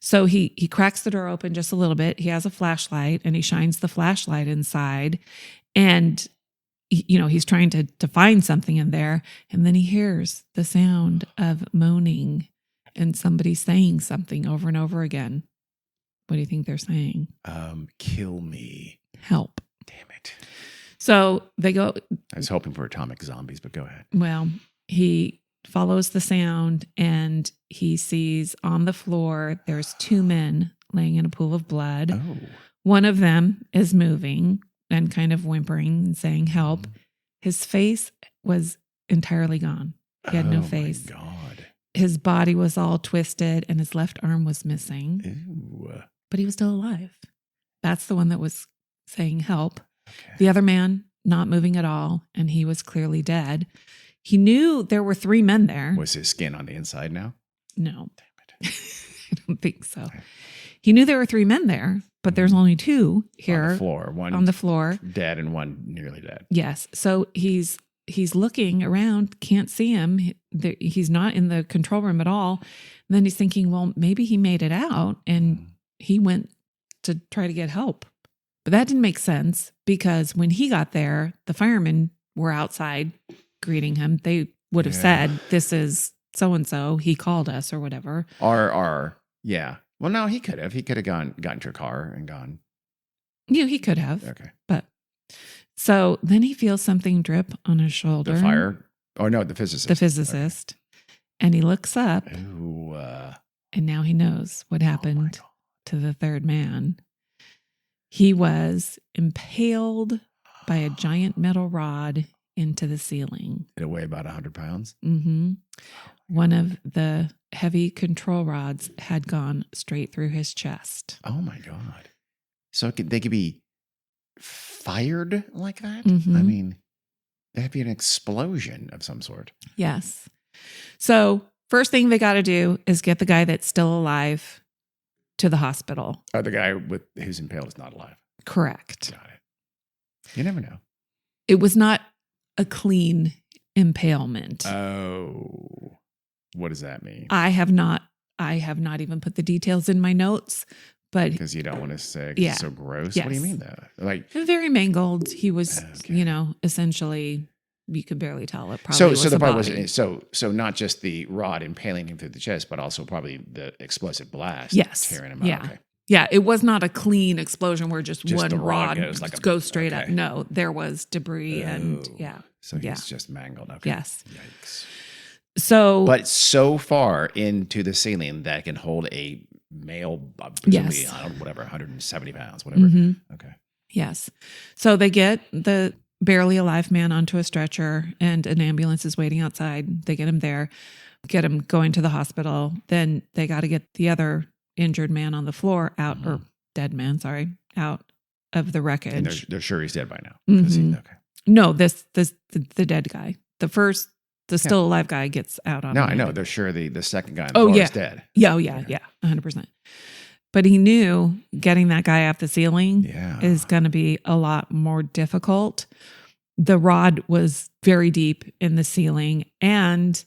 So he cracks the door open just a little bit. He has a flashlight and he shines the flashlight inside and, he's trying to find something in there. And then he hears the sound of moaning and somebody saying something over and over again. What do you think they're saying? Kill me. Help. Damn it. So they go. I was hoping for atomic zombies, but go ahead. Well, he follows the sound and he sees on the floor, there's 2 men laying in a pool of blood. Oh. One of them is moving and kind of whimpering and saying help. His face was entirely gone. He had no face. Oh, my God. His body was all twisted and his left arm was missing. Ew. But he was still alive. That's the one that was saying help. Okay. The other man, not moving at all, and he was clearly dead. He knew there were 3 men there. Was his skin on the inside now? No. Damn it. I don't think so. He knew there were 3 men there, but there's only 2 here. On the floor. One on the floor. Dead and one nearly dead. Yes. So he's looking around, can't see him. He's not in the control room at all. And then he's thinking, well, maybe he made it out and he went to try to get help. But that didn't make sense because when he got there, the firemen were outside greeting him. They would have said, this is so-and-so. He called us or whatever. Yeah. Well, no, he could have. He could have gotten to a car and gone. Yeah, he could have. Okay. But so then he feels something drip on his shoulder. The fire? Oh, no, the physicist. The physicist. Okay. And he looks up. Ooh, and now he knows what happened to the 3rd man. He was impaled by a giant metal rod into the ceiling. Did it weigh about 100 pounds? Mm-hmm. One of the heavy control rods had gone straight through his chest. Oh, my God. So they could be fired like that? Mm-hmm. I mean, that'd be an explosion of some sort. Yes. So first thing they got to do is get the guy that's still alive to the hospital. Oh, the guy who's impaled is not alive. Correct. Got it. You never know. It was not a clean impalement. Oh, what does that mean? I have not even put the details in my notes, but because you don't want to say it's so gross. Yes. What do you mean though? Like very mangled. He was, essentially, you could barely tell it. Probably so was the part body. was so not just the rod impaling him through the chest, but also probably the explosive blast tearing him out. Yeah. Okay. Yeah, it was not a clean explosion where just one the rod goes straight up. Okay. No, there was debris and So he's just mangled. Okay. Yes. Yikes. So, but so far into the ceiling that can hold a male, presumably, I don't know, whatever, 170 pounds, whatever. Mm-hmm. Okay. Yes. So they get the barely alive man onto a stretcher and an ambulance is waiting outside. They get him there, get him going to the hospital. Then they got to get the other injured man on the floor out, or dead man, sorry, out of the wreckage. And they're sure he's dead by now. Mm-hmm. Okay. No, the dead guy. The still alive guy gets out on. No, I know. They're sure the second guy on the floor is dead. Yeah, 100%. But he knew getting that guy off the ceiling is going to be a lot more difficult. The rod was very deep in the ceiling, and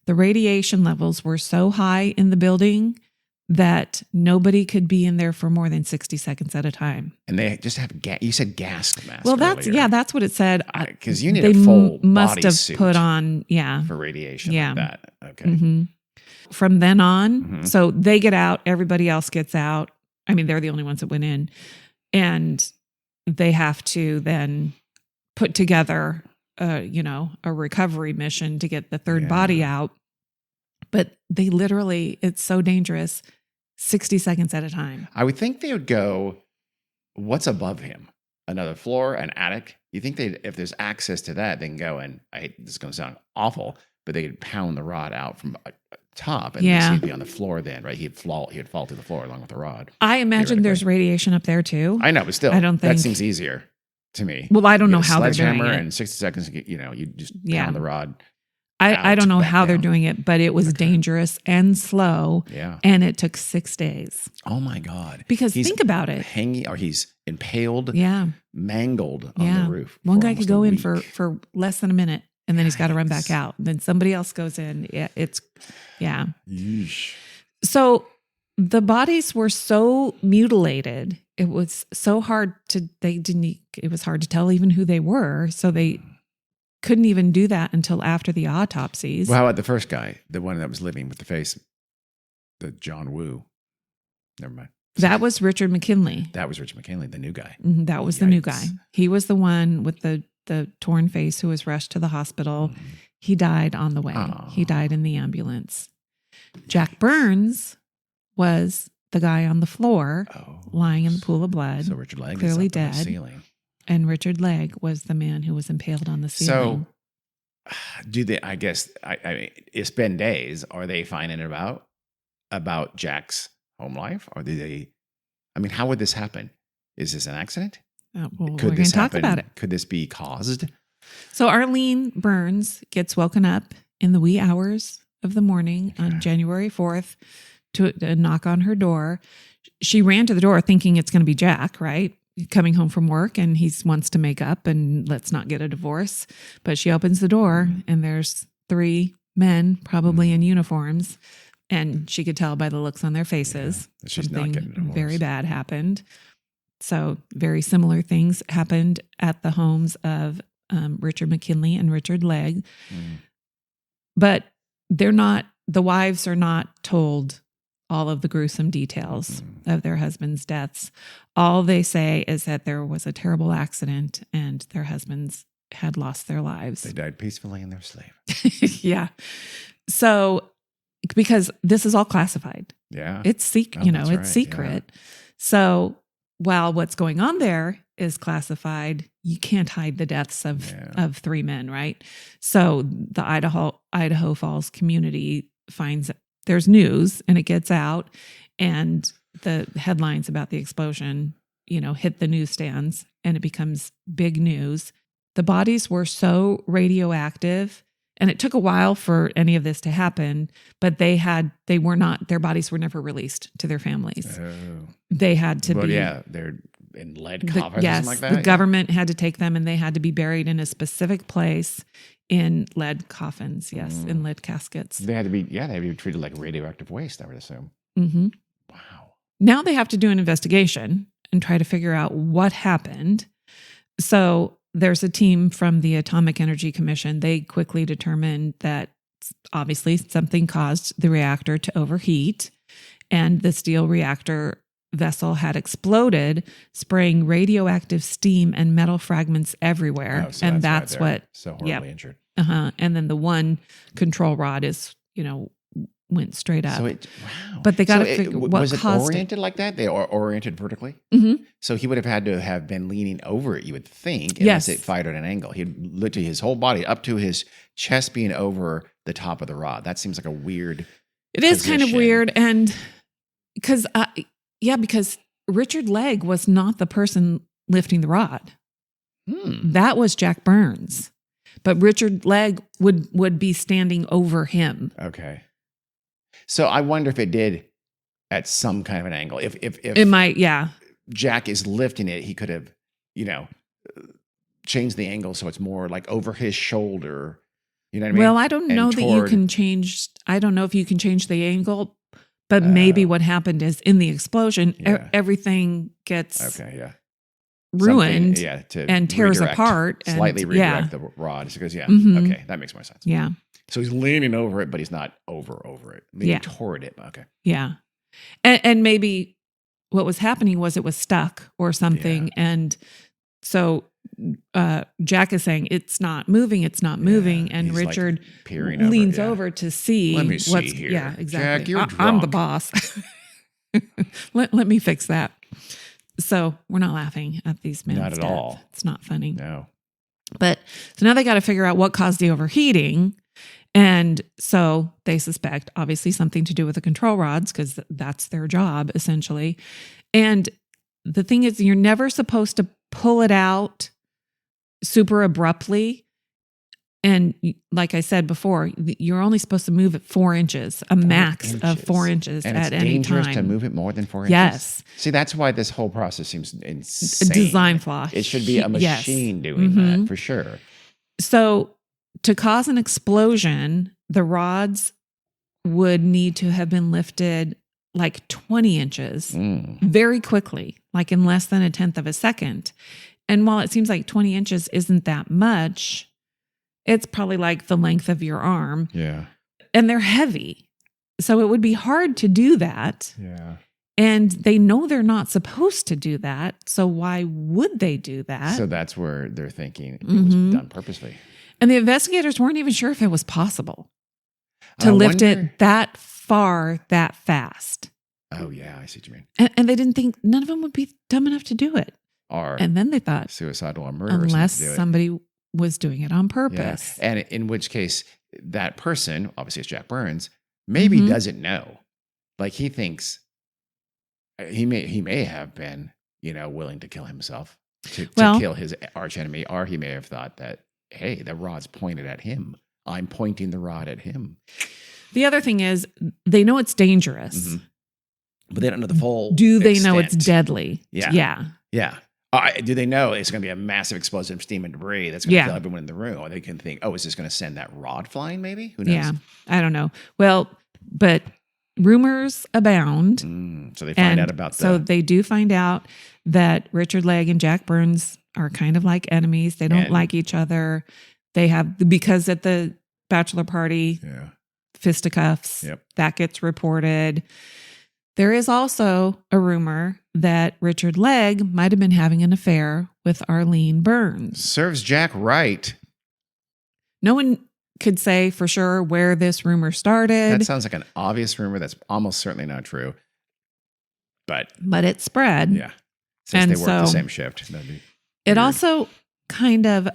the radiation levels were so high in the building that nobody could be in there for more than 60 seconds at a time. And they just have you said gas mask. Well, that's what it said. Because you need a full must body have suit put on for radiation like that. Okay. Mm-hmm. From then on, so they get out, everybody else gets out. I mean, they're the only ones that went in, and they have to then put together a recovery mission to get the 3rd body out. But they literally, it's so dangerous, 60 seconds at a time. I would think they would go, what's above him? Another floor, an attic? You think if there's access to that, they can go and, this is going to sound awful, but they could pound the rod out from top and he'd be on the floor then, right? He'd fall to the floor along with the rod. I imagine there's radiation up there too. I know, but still, I don't think that seems easier to me. Well, I don't know how they're doing it. And 60 seconds, you just pound the rod. I don't know how they're doing it, but it was dangerous and slow. Yeah. And it took 6 days. Oh my God. Because think about it. He's impaled, mangled on the roof. One guy could go in for less than a minute and then he's got to run back out. Then somebody else goes in. Yeesh. So the bodies were so mutilated. It was so hard it was hard to tell even who they were. So they couldn't even do that until after the autopsies. Well, how about the first guy, the one that was living with the face, the John Woo? Never mind. That was Richard McKinley. That was Richard McKinley, the new guy. That was the new guy. He was the one with the torn face who was rushed to the hospital. He died on the way. Oh. He died in the ambulance. Jack Burns was the guy on the floor, lying in the pool of blood. So Richard Legg clearly is up on the dead. ceiling. And Richard Legg was the man who was impaled on the ceiling. So, do they? I guess I mean, it's been days. Are they finding about Jack's home life, or do they? I mean, how would this happen? Is this an accident? We're going to talk about it. Could this be caused? So Arlene Burns gets woken up in the wee hours of the morning on January 4th to a knock on her door. She ran to the door thinking it's going to be Jack, right? Coming home from work, and he wants to make up and let's not get a divorce. But she opens the door and there's 3 men, probably in uniforms. And she could tell by the looks on their faces She's not getting a divorce. Very bad happened. So very similar things happened at the homes of Richard McKinley and Richard Legg. But the wives are not told all of the gruesome details of their husbands' deaths. All they say is that there was a terrible accident and their husbands had lost their lives. They died peacefully in their sleep. Yeah. So, because this is all classified. Yeah. It's secret, it's right. secret. Yeah. So while what's going on there is classified, you can't hide the deaths of 3 men, right? So the Idaho Falls community finds there's news and it gets out, and the headlines about the explosion, hit the newsstands and it becomes big news. The bodies were so radioactive, and it took a while for any of this to happen, but their bodies were never released to their families. Oh. They had to be. Yeah, they're in lead coffins or something like that. The government had to take them and they had to be buried in a specific place in lead coffins. Yes, in lead caskets. They had to be treated like radioactive waste, I would assume. Mm-hmm. Wow. Now they have to do an investigation and try to figure out what happened. So there's a team from the Atomic Energy Commission. They quickly determined that obviously something caused the reactor to overheat, and the steel reactor vessel had exploded, spraying radioactive steam and metal fragments everywhere. Oh, so and that's what so horribly injured. And then the one control rod is, went straight up. So but they got to figure what was it caused oriented like that? They are oriented vertically. Mm-hmm. So he would have had to have been leaning over it, you would think, unless it fired at an angle. He'd literally his whole body up to his chest being over the top of the rod. That seems like a weird. It is kind of weird, and because Richard Legg was not the person lifting the rod. That was Jack Burns, but Richard Legg would be standing over him. Okay. So I wonder if it did at some kind of an angle. If it might, Jack is lifting it, he could have, changed the angle so it's more like over his shoulder. You know what I mean? Well, I don't know that you can change. I don't know if you can change the angle, but maybe what happened is in the explosion, everything gets ruined and tears apart. Slightly redirect the rod. So he goes, okay, that makes more sense. Yeah. So he's leaning over it, but he's not over it. Leaning toward it. Okay. Yeah. And maybe what was happening was it was stuck or something. Yeah. And so Jack is saying, it's not moving. And he's Richard leans over to see. Let me see here. Yeah, exactly. Jack, you're drunk. I'm the boss. let me fix that. So we're not laughing at these men. Not at all. It's not funny. No. But so now they got to figure out what caused the overheating. And so they suspect obviously something to do with the control rods, because that's their job essentially. And the thing is, you're never supposed to pull it out super abruptly. And like I said before, you're only supposed to move it 4 inches, a max of 4 inches and at any time. And it's dangerous to move it more than 4 inches? Yes. See, that's why this whole process seems insane. A design flaw. It should be a machine doing that, for sure. So to cause an explosion, the rods would need to have been lifted like 20 inches very quickly, like in less than 1/10 of a second. And while it seems like 20 inches isn't that much, it's probably like the length of your arm. Yeah. And they're heavy. So it would be hard to do that. Yeah. And they know they're not supposed to do that. So why would they do that? So that's where they're thinking it was done purposely. And the investigators weren't even sure if it was possible to lift it that far, that fast. Oh, yeah. I see what you mean. And they didn't think none of them would be dumb enough to do it. And then they thought suicidal or murder, unless somebody was doing it on purpose. Yeah. And in which case, that person, obviously it's Jack Burns, maybe doesn't know. Like he thinks he may have been, willing to kill himself to kill his archenemy, or he may have thought that hey, the rod's pointed at him. I'm pointing the rod at him. The other thing is they know it's dangerous. Mm-hmm. But they don't know the full Do they know extent. it's deadly? Yeah. Do they know it's going to be a massive explosion of steam and debris that's going to kill everyone in the room? Or they can think, oh, is this going to send that rod flying maybe? Who knows? Yeah, I don't know. Well, but rumors abound. So they find out about that. So they do find out that Richard Legg and Jack Burns are kind of like enemies. They don't like each other. They have, because at the bachelor party, fisticuffs, that gets reported. There is also a rumor that Richard Legg might have been having an affair with Arlene Burns. Serves Jack right. No one could say for sure where this rumor started. That sounds like an obvious rumor that's almost certainly not true. But it spread. Yeah. Since they work the same shift. It also kind of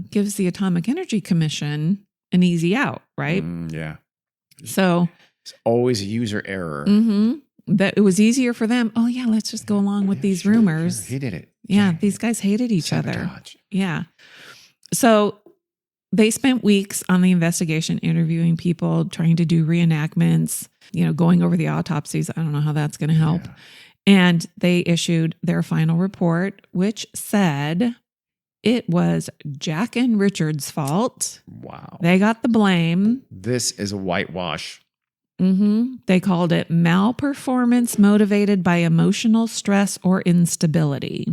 gives the Atomic Energy Commission an easy out, right? Yeah. So it's always a user error. That it was easier for them. Oh yeah, let's just go along with these rumors. He did it. Yeah, these guys hated each other. Yeah. So they spent weeks on the investigation, interviewing people, trying to do reenactments, going over the autopsies. I don't know how that's going to help. Yeah. And they issued their final report, which said it was Jack and Richard's fault. Wow. They got the blame. This is a whitewash. They called it malperformance motivated by emotional stress or instability.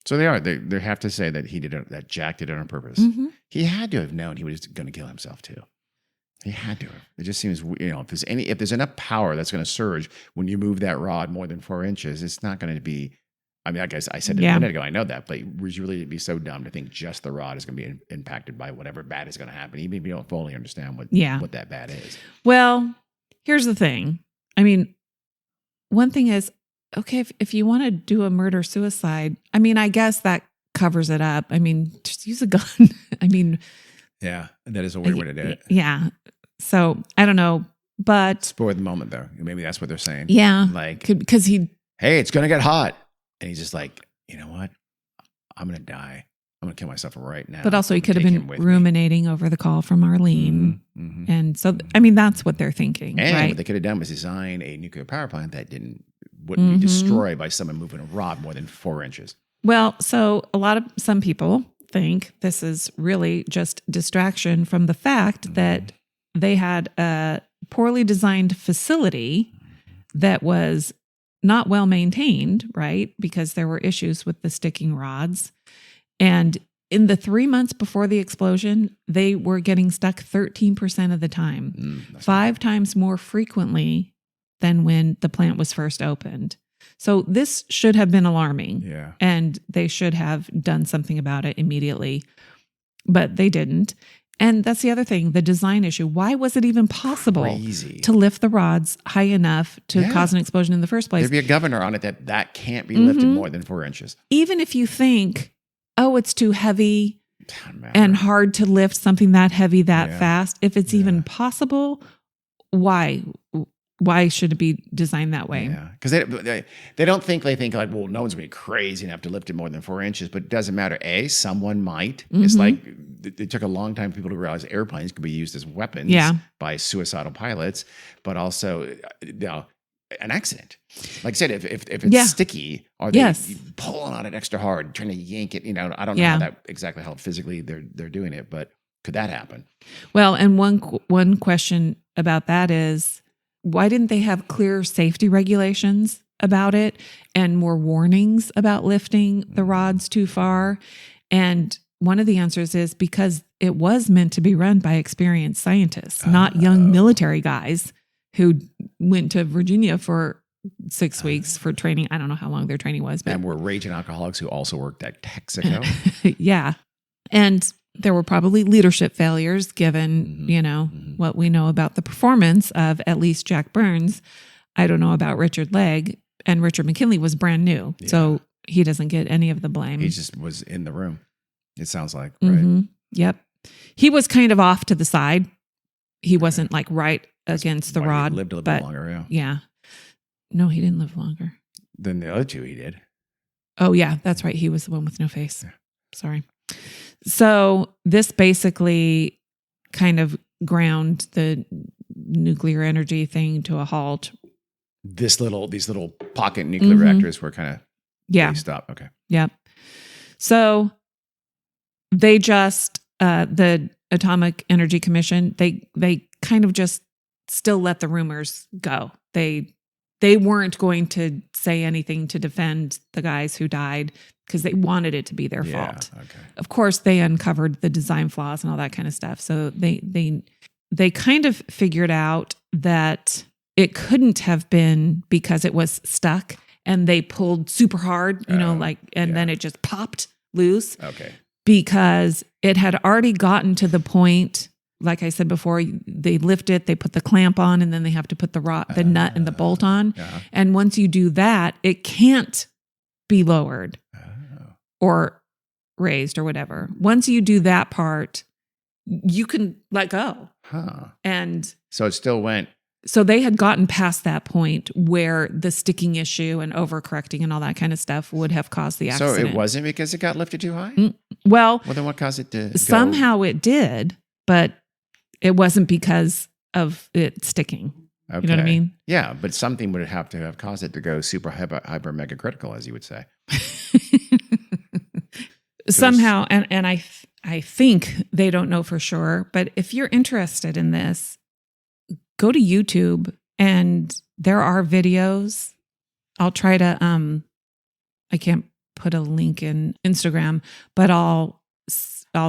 So they are. They have to say that that Jack did it on purpose. He had to have known he was going to kill himself too. He had to have. It just seems, if there's enough power that's going to surge when you move that rod more than 4 inches, it's not going to be. I mean, I guess I said it a minute ago. I know that, but would you really be so dumb to think just the rod is going to be impacted by whatever bad is going to happen, even if you don't fully understand what that bad is? Well, here's the thing. I mean, one thing is, okay, if you want to do a murder-suicide, I mean, I guess that covers it up. I mean, just use a gun. I mean. Yeah, that is a weird way to do it. Yeah. So, I don't know, but. Spur the moment, though. Maybe that's what they're saying. Yeah. Like. Because hey, it's going to get hot. And he's just like, you know what? I'm going to die. I'm going to kill myself right now. But also he could have been ruminating over the call from Arlene. And so, I mean, that's what they're thinking, right? What they could have done was design a nuclear power plant that wouldn't be destroyed by someone moving a rod more than 4 inches. Well, so some people think this is really just distraction from the fact that they had a poorly designed facility that was not well maintained, right? Because there were issues with the sticking rods. And in the 3 months before the explosion, they were getting stuck 13% of the time, 5 times more frequently than when the plant was first opened. So this should have been alarming. Yeah. And they should have done something about it immediately, but they didn't. And that's the other thing, the design issue. Why was it even possible to lift the rods high enough to cause an explosion in the first place? There'd be a governor on it that can't be lifted more than 4 inches. Even if you think, oh, it's too heavy and hard to lift something that heavy that fast, if it's even possible, why? Why should it be designed that way? Yeah, because they don't think, like, well, no one's going to be crazy enough to lift it more than 4 inches, but it doesn't matter. Someone might. It's like it took a long time for people to realize airplanes could be used as weapons by suicidal pilots, but also an accident. Like I said, if it's sticky, are they pulling on it extra hard, trying to yank it? I don't know exactly how physically they're doing it, but could that happen? Well, and one question about that is, why didn't they have clear safety regulations about it and more warnings about lifting the rods too far? And one of the answers is because it was meant to be run by experienced scientists, not young military guys who went to Virginia for 6 weeks for training. I don't know how long their training was. But. And were raging alcoholics who also worked at Texaco. Yeah. And there were probably leadership failures given, what we know about the performance of at least Jack Burns. I don't know about Richard Legg, and Richard McKinley was brand new. Yeah. So he doesn't get any of the blame. He just was in the room. It sounds like, right? Yep. He was kind of off to the side. He wasn't like right against the rod. He lived a little bit longer, yeah. No, he didn't live longer. Than the other two he did. Oh, yeah, that's right. He was the one with no face. Yeah. Sorry. So this basically kind of ground the nuclear energy thing to a halt. These little pocket nuclear reactors were kind of they stopped. Okay. Yep. So they just the Atomic Energy Commission, they kind of just still let the rumors go. They weren't going to say anything to defend the guys who died because they wanted it to be their fault. Okay. Of course, they uncovered the design flaws and all that kind of stuff. So they kind of figured out that it couldn't have been because it was stuck and they pulled super hard, then it just popped loose. Okay. Because it had already gotten to the point, like I said before, they lift it, they put the clamp on, and then they have to put the nut and the bolt on. Yeah. And once you do that, it can't be lowered or raised or whatever. Once you do that part, you can let go. Huh. And so it still went. So they had gotten past that point where the sticking issue and overcorrecting and all that kind of stuff would have caused the accident. So it wasn't because it got lifted too high? Well, then what caused it to somehow it did, but it wasn't because of it sticking. Okay. You know what I mean? Yeah, but something would have to have caused it to go super hyper mega critical, as you would say. Somehow, and I think they don't know for sure, but if you're interested in this, go to YouTube and there are videos. I'll try to, I can't put a link in Instagram, but I'll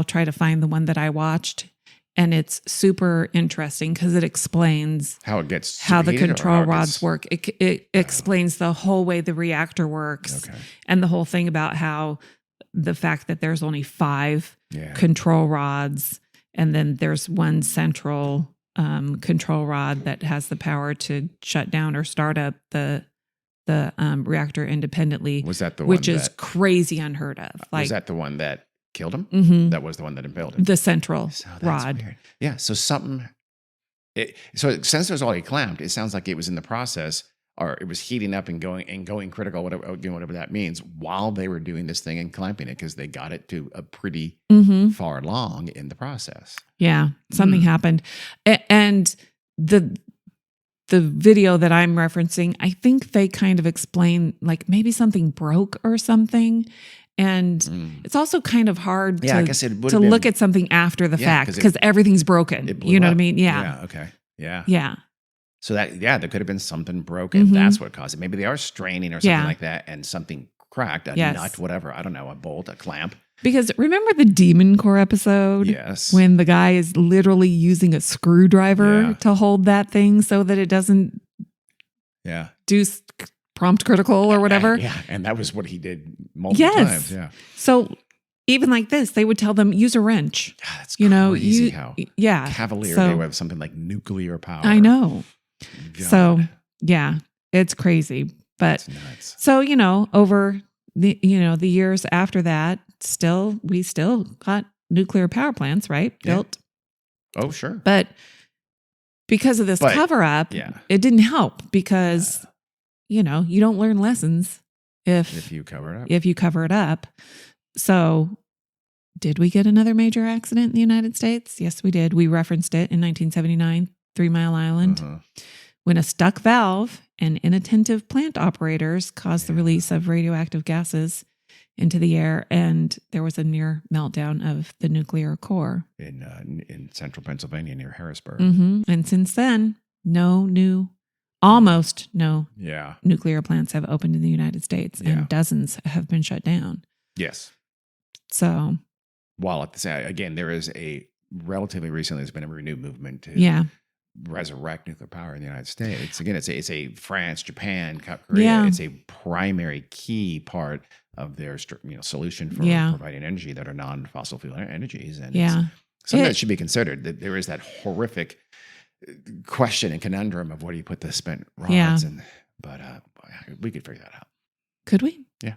try to find the one that I watched. And it's super interesting because it explains how it gets how the control rods work. It explains the whole way the reactor works, and the whole thing about how the fact that there's only 5 control rods, and then there's one central control rod that has the power to shut down or start up the reactor independently. Was that the one which is crazy unheard of? Was that the one that killed him? Mm-hmm. That was the one that impaled him. The central rod. Weird. Yeah. So since it was already clamped, it sounds like it was in the process, or it was heating up and going critical, whatever that means, while they were doing this thing and clamping it, because they got it to a pretty far along in the process. Yeah, something happened, and the video that I'm referencing, I think they kind of explain like maybe something broke or something. And it's also kind of hard to look at something after the fact because everything's broken. You know what I mean? Yeah. Yeah. Okay. Yeah. Yeah. So there could have been something broken. That's what caused it. Maybe they are straining or something like that, and something cracked, a nut, whatever. I don't know, a bolt, a clamp. Because remember the Demon Core episode? Yes. When the guy is literally using a screwdriver to hold that thing so that it doesn't do prompt critical or whatever. Yeah, and that was what he did multiple times. Yeah. So even like this, they would tell them use a wrench. God, that's crazy how cavalier so, they were with something like nuclear power. I know. God. So it's crazy. But so over the the years after that, we still got nuclear power plants, right? Built. Oh, sure. But because of this cover up, it didn't help because you don't learn lessons if you cover it up. So did we get another major accident in the United States? Yes, we did. We referenced it in 1979, 3 Mile Island, when a stuck valve and inattentive plant operators caused the release of radioactive gases into the air, and there was a near meltdown of the nuclear core. In central Pennsylvania near Harrisburg. And since then, almost no nuclear plants have opened in the United States, and dozens have been shut down. Yes. So, while at the same, again, there is relatively recently there's been a renewed movement to resurrect nuclear power in the United States. Again, it's a France, Japan, Korea. It's a primary key part of their solution for providing energy that are non-fossil fuel energies, and something that should be considered. That there is that horrific question and conundrum of where do you put the spent rods, but we could figure that out. Could we? Yeah.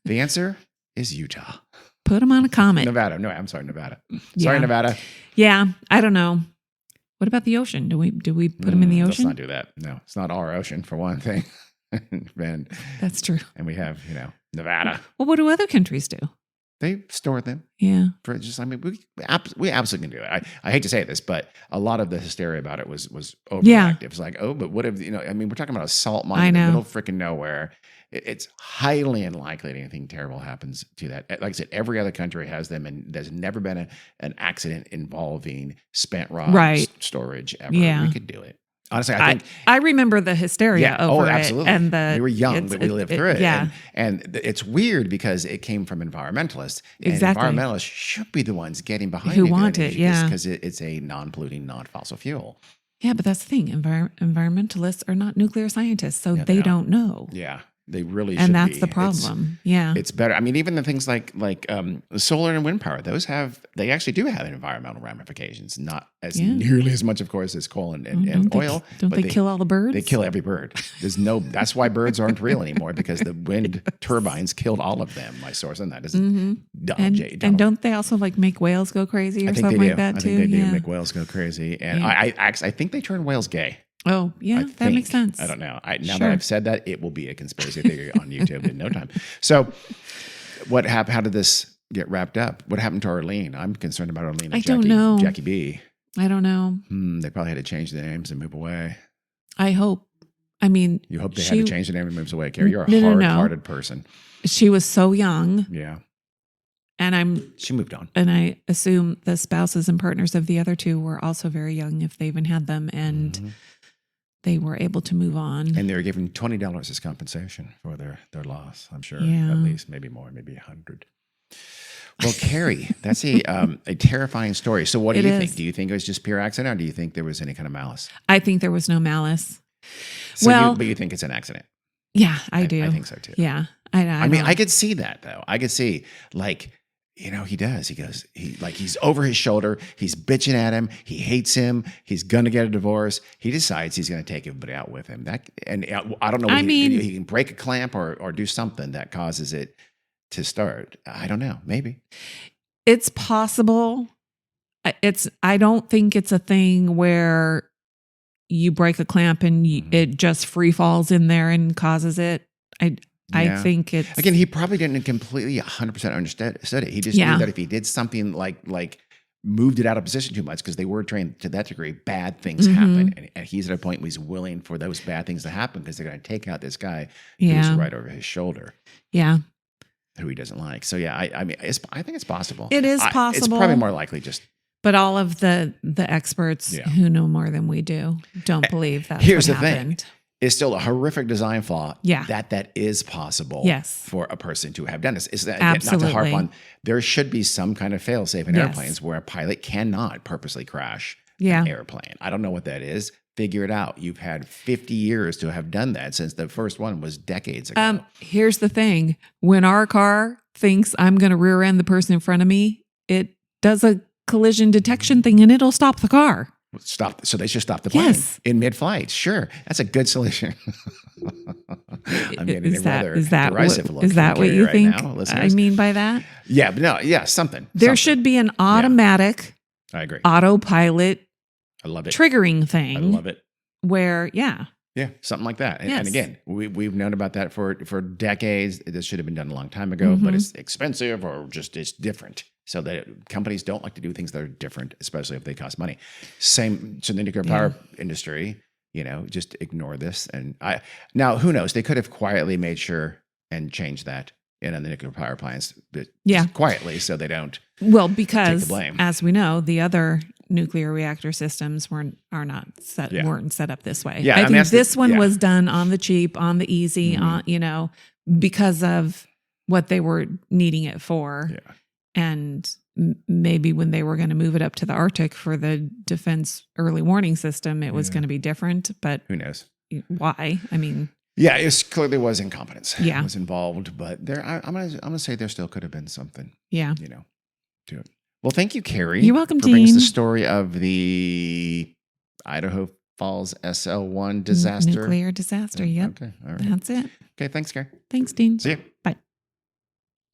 The answer is Utah. Put them on a comet. Nevada. No, I'm sorry, Nevada. Sorry, Nevada. Yeah, I don't know. What about the ocean? Do we put them in the ocean? Let's not do that. No, it's not our ocean for one thing. That's true. And we have, Nevada. Well, what do other countries do? They store them. Yeah. For just, I mean, we absolutely can do it. I hate to say this, but a lot of the hysteria about it was overreactive. It's like, oh, but what if, I mean, we're talking about a salt mine in the middle of freaking nowhere. It's highly unlikely that anything terrible happens to that. Like I said, every other country has them, and there's never been an accident involving spent rock storage ever. Yeah. We could do it. Honestly, I think I remember the hysteria over absolutely. it, and we were young, but we lived through it. Yeah, and it's weird because it came from environmentalists. Exactly, and environmentalists should be the ones getting behind who want it. Yeah, because it's a non-polluting, non-fossil fuel. Yeah, but that's the thing. Environmentalists are not nuclear scientists, so they don't know. Yeah. They really should be. And that's the problem. It's better. I mean, even the things like solar and wind power, they actually do have environmental ramifications. Not as nearly as much, of course, as coal and oil. Don't they kill all the birds? They kill every bird. That's why birds aren't real anymore, because the wind turbines killed all of them. My source on that is and don't they also make whales go crazy or something like that too? I think they do make whales go crazy. And I think they turn whales gay. Oh, yeah, that makes sense. I don't know. Now that I've said that, it will be a conspiracy theory on YouTube in no time. So what happened? How did this get wrapped up? What happened to Arlene? I'm concerned about Arlene and don't know. Jackie B. I don't know. They probably had to change their names and move away. I hope. I mean, you hope they had to change their name and move away. Carrie, you're a hard-hearted person. She was so young. Yeah. And she moved on. And I assume the spouses and partners of the other two were also very young, if they even had them. And they were able to move on. And they were given $20 as compensation for their loss, I'm sure. At least, maybe more, maybe 100. Well, Carrie, that's a terrifying story. So what do you think? Do you think it was just pure accident, or do you think there was any kind of malice? I think there was no malice. So but you think it's an accident? Yeah, I do. I think so too. Yeah. I mean, I could see that though. I could see he does. He goes, he's over his shoulder. He's bitching at him. He hates him. He's going to get a divorce. He decides he's going to take everybody out with him. I don't know. He can break a clamp or do something that causes it to start. I don't know. Maybe it's possible. I don't think it's a thing where you break a clamp and it just free falls in there and causes it. I think it's... Again, he probably didn't completely 100% understood it. He just knew that if he did something like moved it out of position too much, because they were trained to that degree, bad things happen. And he's at a point where he's willing for those bad things to happen, because they're going to take out this guy who's right over his shoulder. Yeah. Who he doesn't like. So yeah, I mean, I think it's possible. It is possible. It's probably more likely just... But all of the experts who know more than we do don't believe that's Here's what the happened. Thing. It's still a horrific design flaw. Yeah. That is possible for a person to have done this. Is that not to harp on, there should be some kind of fail-safe in airplanes where a pilot cannot purposely crash an airplane. I don't know what that is. Figure it out. You've had 50 years to have done that, since the first one was decades ago. Here's the thing. When our car thinks I'm going to rear end the person in front of me, it does a collision detection thing and it'll stop the car. So they should stop the plane in mid-flight. Sure, that's a good solution. I'm getting rather derisive look. Is that what you think I mean by that? Yeah, but no, something. There should be an automatic, I agree, autopilot. I love it. Triggering thing. I love it. Where something like that. And again, we've known about that for decades. This should have been done a long time ago, but it's expensive or just it's different. So that companies don't like to do things that are different, especially if they cost money. So the nuclear power industry, just ignore this. And now who knows? They could have quietly made sure and changed that in the nuclear power plants, quietly, so they don't. Well, because take the blame. As we know, the other nuclear reactor systems weren't set up this way. Yeah, I think this one was done on the cheap, on the easy, because of what they were needing it for. Yeah. And maybe when they were going to move it up to the Arctic for the defense early warning system, it was going to be different. But who knows why? I mean, it clearly was incompetence. Yeah, was involved, but I'm gonna say there still could have been something. Yeah, to it. Well, thank you, Carrie. You're welcome, for bringing us the story of the Idaho Falls SL1 disaster, nuclear disaster. Yep. Okay, all right. That's it. Okay, thanks, Carrie. Thanks, Dean. See you. Bye.